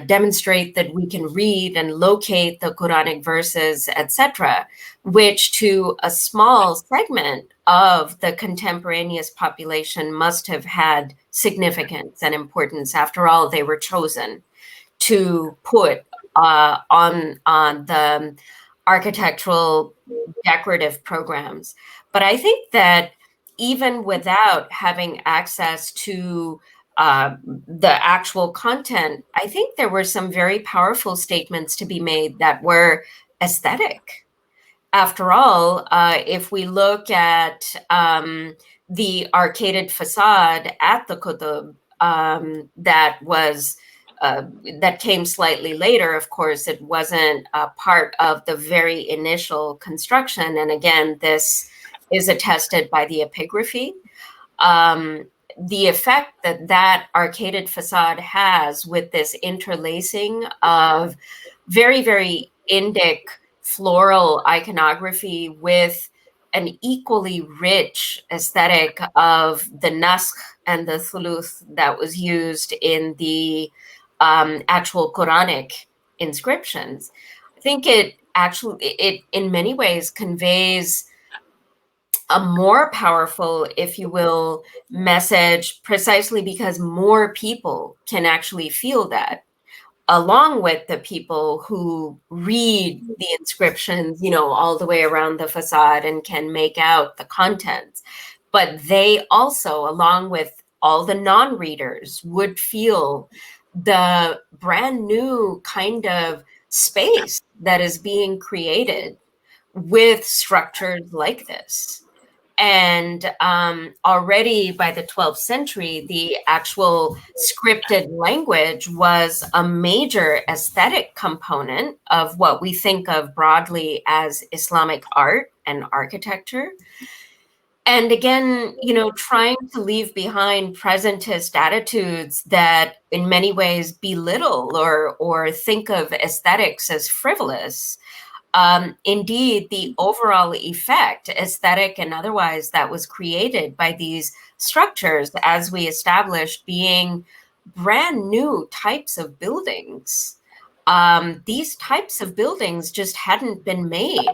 demonstrate that we can read and locate the Quranic verses, etc., which to a small segment of the contemporaneous population must have had significance and importance. After all, they were chosen to put on the architectural decorative programs. But I think that even without having access to the actual content, I think there were some very powerful statements to be made that were aesthetic. After all, if we look at the arcaded facade at the Qutb, that was that came slightly later. Of course, it wasn't part of the very initial construction. And again, this is attested by the epigraphy. Um, the effect that that arcaded facade has with this interlacing of very, very Indic floral iconography with an equally rich aesthetic of the naskh and the thuluth that was used in the actual Quranic inscriptions. I think it in many ways conveys a more powerful, if you will, message precisely because more people can actually feel that, along with the people who read the inscriptions, all the way around the facade and can make out the contents. But they also, along with all the non-readers, would feel the brand new kind of space that is being created with structures like this. And already by the 12th century, the actual scripted language was a major aesthetic component of what we think of broadly as Islamic art and architecture. And again, trying to leave behind presentist attitudes that in many ways belittle or think of aesthetics as frivolous. Indeed, the overall effect, aesthetic and otherwise, that was created by these structures, as we established, being brand new types of buildings. These types of buildings just hadn't been made,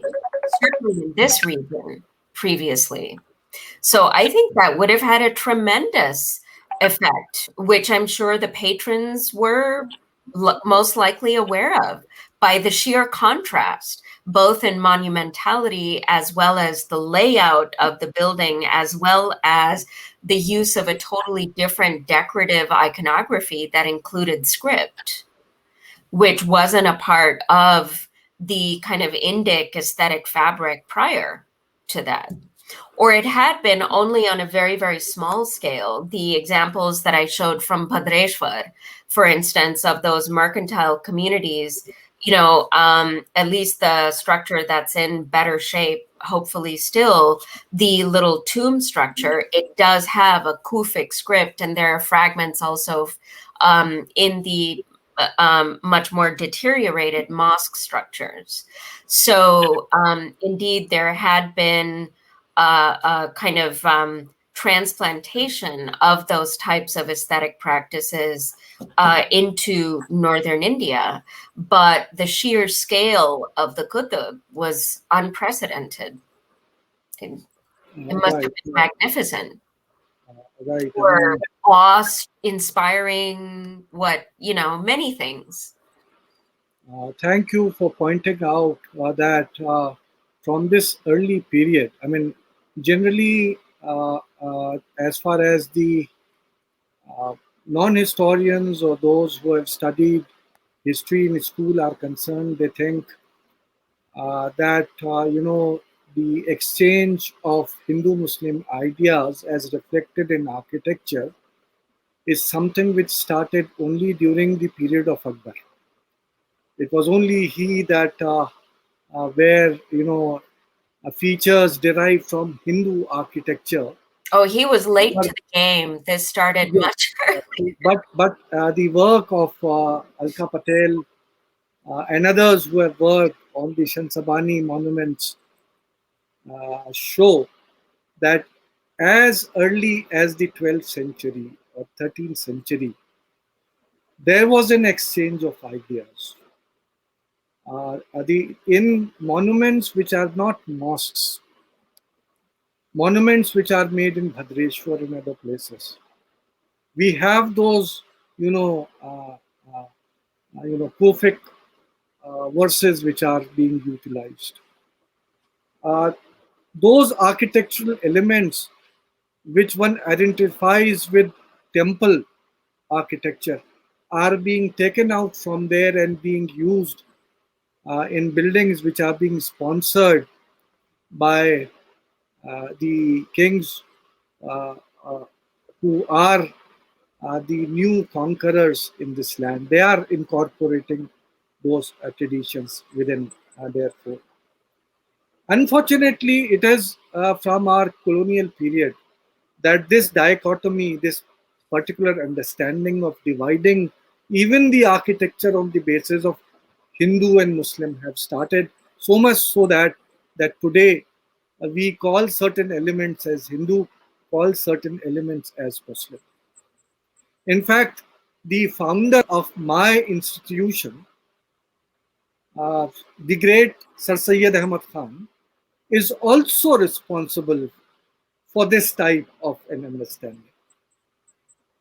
certainly in this region previously. So I think that would have had a tremendous effect, which I'm sure the patrons were most likely aware of by the sheer contrast, both in monumentality as well as the layout of the building, as well as the use of a totally different decorative iconography that included script, which wasn't a part of the kind of Indic aesthetic fabric prior to that. Or it had been only on a very, very small scale. The examples that I showed from Bhadreshwar, for instance, of those mercantile communities, at least the structure that's in better shape, hopefully still, the little tomb structure, it does have a Kufic script, and there are fragments also in the much more deteriorated mosque structures. So indeed, there had been a kind of transplantation of those types of aesthetic practices into northern India, but the sheer scale of the Qutb was unprecidented. It, it must have Right, been magnificent right. I or mean, awe-inspiring, many things. thank you for pointing out that from this early period, I mean, generally, as far as the non historians or those who have studied history in school are concerned, they think that, the exchange of Hindu Muslim ideas as reflected in architecture is something which started only during the period of Akbar. It was only he that where features derived from Hindu architecture. Oh, he was late But, to the game. This started yes, much earlier. but the work of Alka Patel and others who have worked on the Shansabani monuments show that as early as the 12th century or 13th century, there was an exchange of ideas. The in monuments which are not mosques, monuments which are made in Bhadreshwar and other places, we have those, Kufic verses which are being utilized. Uh, those architectural elements which one identifies with temple architecture are being taken out from there and being used in buildings which are being sponsored by the kings uh, uh, who are the new conquerors in this land. They are incorporating those traditions within their fort. Unfortunately, it is from our colonial period that this dichotomy, this particular understanding of dividing even the architecture on the basis of Hindu and Muslim have started, so much so that today we call certain elements as Hindu, call certain elements as Muslim. In fact, the founder of my institution, uh, the great Sir Syed Ahmad Khan, is also responsible for this type of an understanding.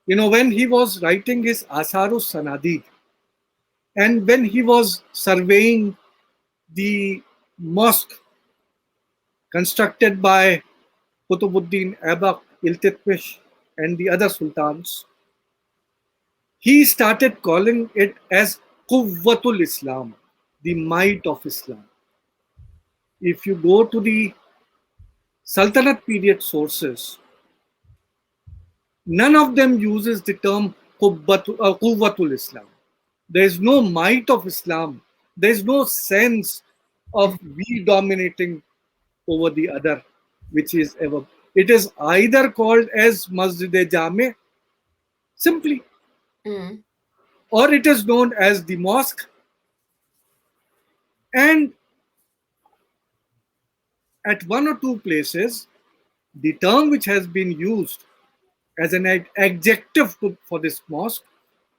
You know, when he was writing his Asarus Sanadid, and when he was surveying the mosque constructed by Qutbuddin Aibak, Iltutmish, and the other sultans, he started calling it as Quwwatul Islam, the might of Islam. If you go to the Sultanate period sources, none of them uses the term Quwwatul Islam. There is no might of Islam. There is no sense of we dominating over the other, which is ever. It is either called as Masjid-e Jame simply, Mm. or it is known as the mosque. And at one or two places, the term which has been used as an adjective for this mosque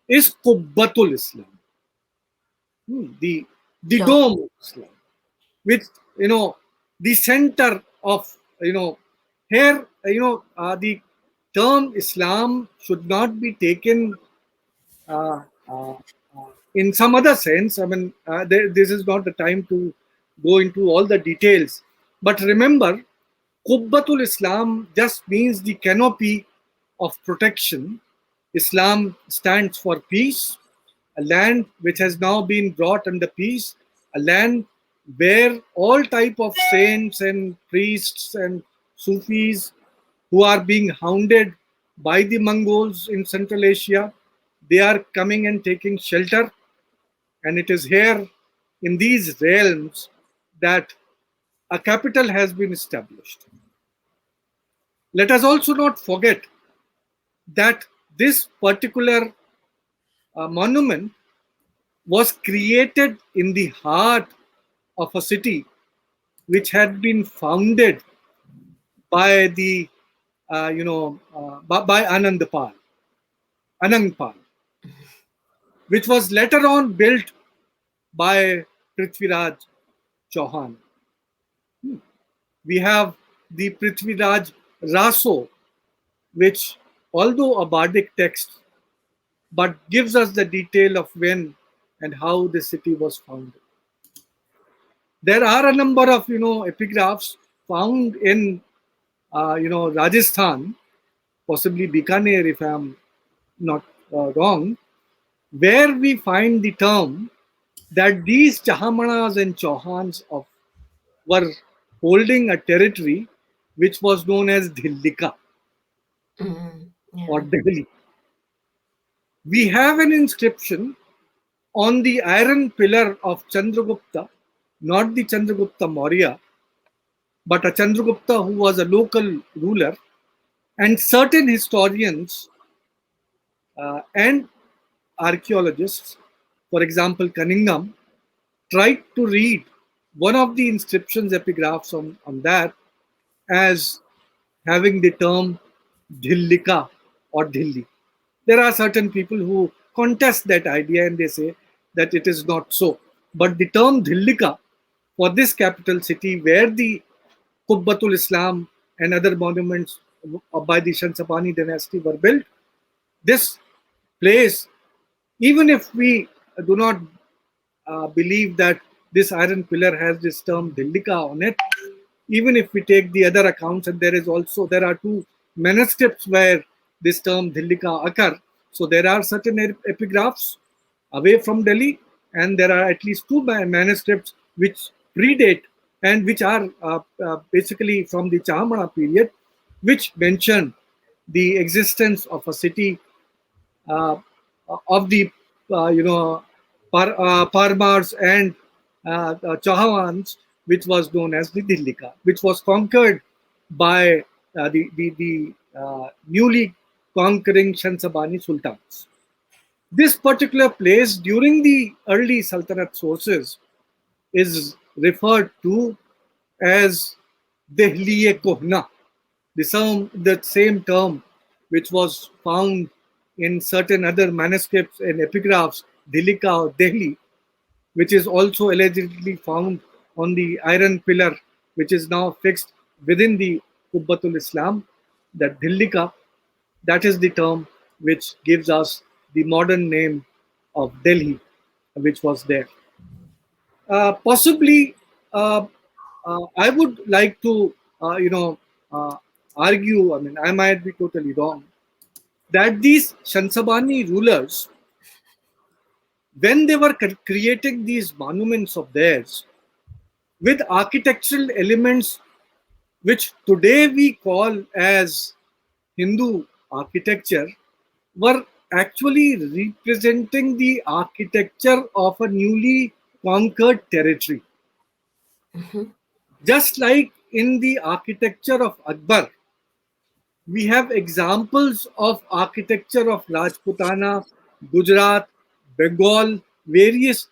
is Qubbatul Islam, the Don't. dome of Islam, which, you know, the center of, you know, here, the term Islam should not be taken uh, uh, in some other sense. I mean, this is not the time to go into all the details. But remember, Qubbatul Islam just means the canopy of protection. Islam stands for peace, a land which has now been brought under peace, a land where all type of saints and priests and Sufis who are being hounded by the Mongols in Central Asia, they are coming and taking shelter. And it is here in these realms that a capital has been established. Let us also not forget that this particular monument was created in the heart of a city which had been founded by the by Anandpal, which was later on built by Prithviraj Chauhan. We have the Prithviraj Raso, which, although a bardic text, but gives us the detail of when and how the city was founded. There are a number of, epigraphs found in Rajasthan, possibly Bikaner, if I'm not wrong, where we find the term that these Chahamanas and Chauhans were holding a territory which was known as Dhillika Mm. or Yeah. Delhi. We have an inscription on the iron pillar of Chandragupta, not the Chandragupta Maurya, but a Chandragupta who was a local ruler. And certain historians and archaeologists, for example, Cunningham, tried to read one of the inscriptions epigraphs on that as having the term Dhillika or Dhilli. There are certain people who contest that idea and they say that it is not so. But the term Dhillika for this capital city, where the Qubbatul Islam and other monuments by the Shansabani dynasty were built, this place, even if we do not believe that this iron pillar has this term Dhillika on it, even if we take the other accounts, and there are two manuscripts where this term Dhillika occur. So there are certain epigraphs away from Delhi, and there are at least two manuscripts which predate and which are basically from the Chahamana period, which mention the existence of a city uh, of the Parmars and Chahawans, which was known as the Dillika, which was conquered by newly conquering Shansabani sultans. This particular place during the early Sultanate sources is referred to as Dehliye Kohna, the same term which was found in certain other manuscripts and epigraphs, Dhilika or Dehli, which is also allegedly found on the iron pillar, which is now fixed within the Qubbatul Islam, that Dhillika, that is the term which gives us the modern name of Delhi, which was there. Possibly, uh, I would like to, uh, argue, I mean, I might be totally wrong, that these Shansabani rulers, when they were creating these monuments of theirs, with architectural elements which today we call as Hindu architecture, were actually representing the architecture of a newly conquered territory. Mhm. Just like in the architecture of Akbar, we have examples of architecture of Rajputana, Gujarat, Bengal, various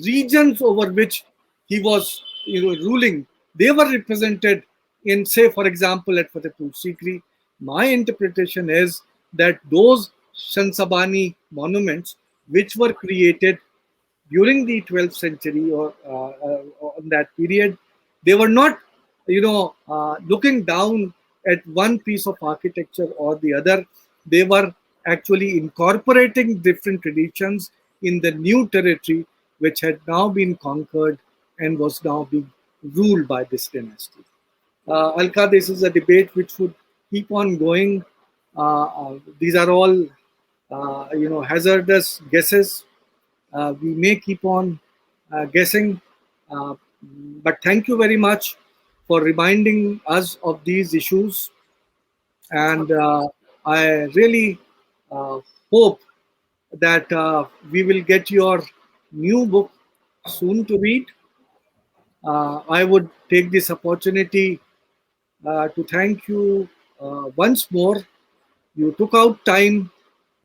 regions over which he was ruling. They were represented in, say, for example, at Fatehpur Sikri. My interpretation is that those Shansabani monuments, which were created during the 12th century or in that period, they were not, looking down at one piece of architecture or the other. They were actually incorporating different traditions in the new territory, which had now been conquered and was now being ruled by this dynasty. Alka, this is a debate which would keep on going. These are all, hazardous guesses. We may keep on guessing, uh, but thank you very much for reminding us of these issues. And I really uh, hope that we will get your new book soon to read. I would take this opportunity to thank you once more. You took out time,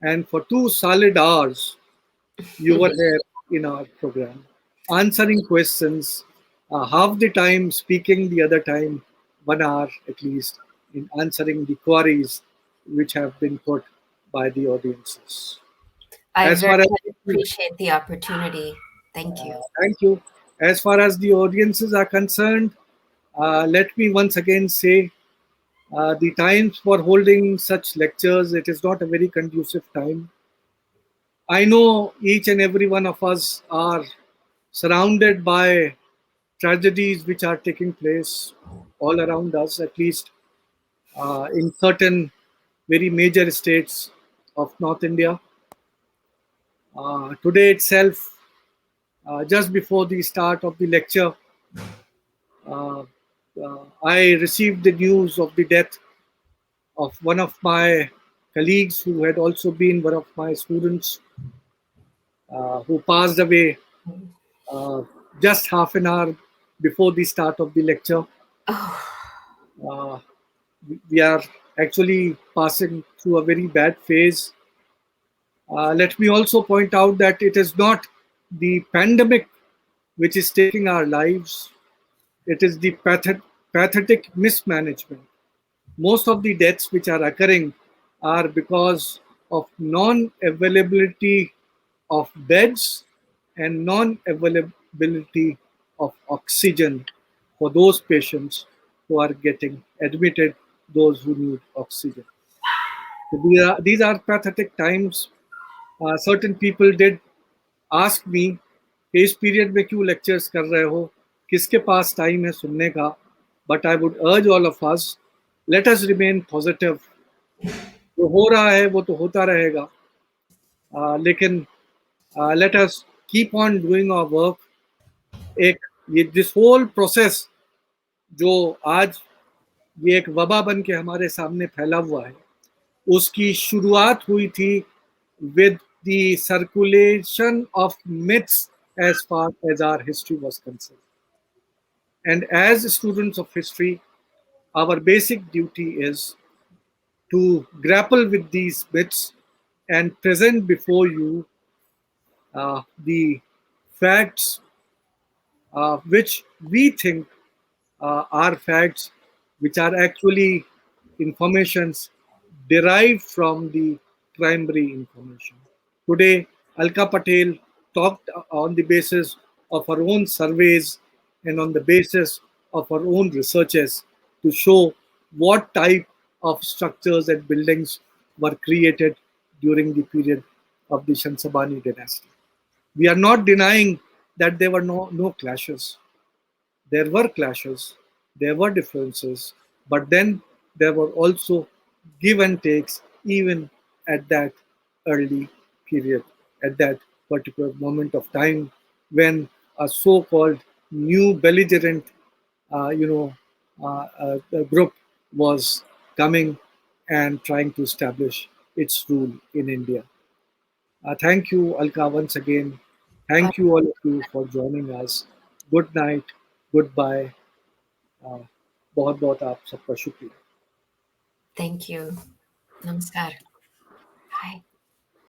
and for 2 solid hours, you were here in our program, answering questions, half the time speaking, the other time, 1 hour at least, in answering the queries which have been put by the audiences. I As very far as much appreciate the opportunity. Thank you. thank you. As far as the audiences are concerned, let me once again say the times for holding such lectures, it is not a very conducive time. I know each and every one of us are surrounded by tragedies which are taking place all around us, at least in certain very major states of North India. Today itself, just before the start of the lecture, uh, I received the news of the death of one of my colleagues who had also been one of my students, who passed away uh, just half an hour before the start of the lecture. Oh, Uh, we are actually passing through a very bad phase. Let me also point out that it is not the pandemic which is taking our lives, it is the pathetic mismanagement. Most of the deaths which are occurring are because of non availability of beds and non availability of oxygen for those patients who are getting admitted, those who need oxygen. So these are pathetic times. Certain people did ask me कि इस period में क्यों lectures कर रहे हो, किसके पास time है सुनने का. But I would urge all of us, let us remain positive. जो हो रहा है वो तो होता रहेगा, लेकिन let us keep on doing our work. एक ये दिस होल प्रोसेस जो आज ये एक वबा बन के हमारे सामने फैला हुआ है, उसकी शुरुआत हुई थी with the circulation of myths as far as our history was concerned. And as students of history, our basic duty is to grapple with these myths and present before you the facts which we think are facts, which are actually informations derived from the primary information. Today, Alka Patel talked on the basis of her own surveys and on the basis of her own researches to show what type of structures and buildings were created during the period of the Shansabani dynasty. We are not denying that there were no clashes. There were clashes, there were differences, but then there were also give and takes even at that early period, at that particular moment of time when a so-called new belligerent, group was coming and trying to establish its rule in India. Thank you, Alka, once again. Bye. Thank you, all of you, for joining us. Good night. Goodbye. बहुत बहुत आप सबका शुक्रिया. Thank you. Namaskar.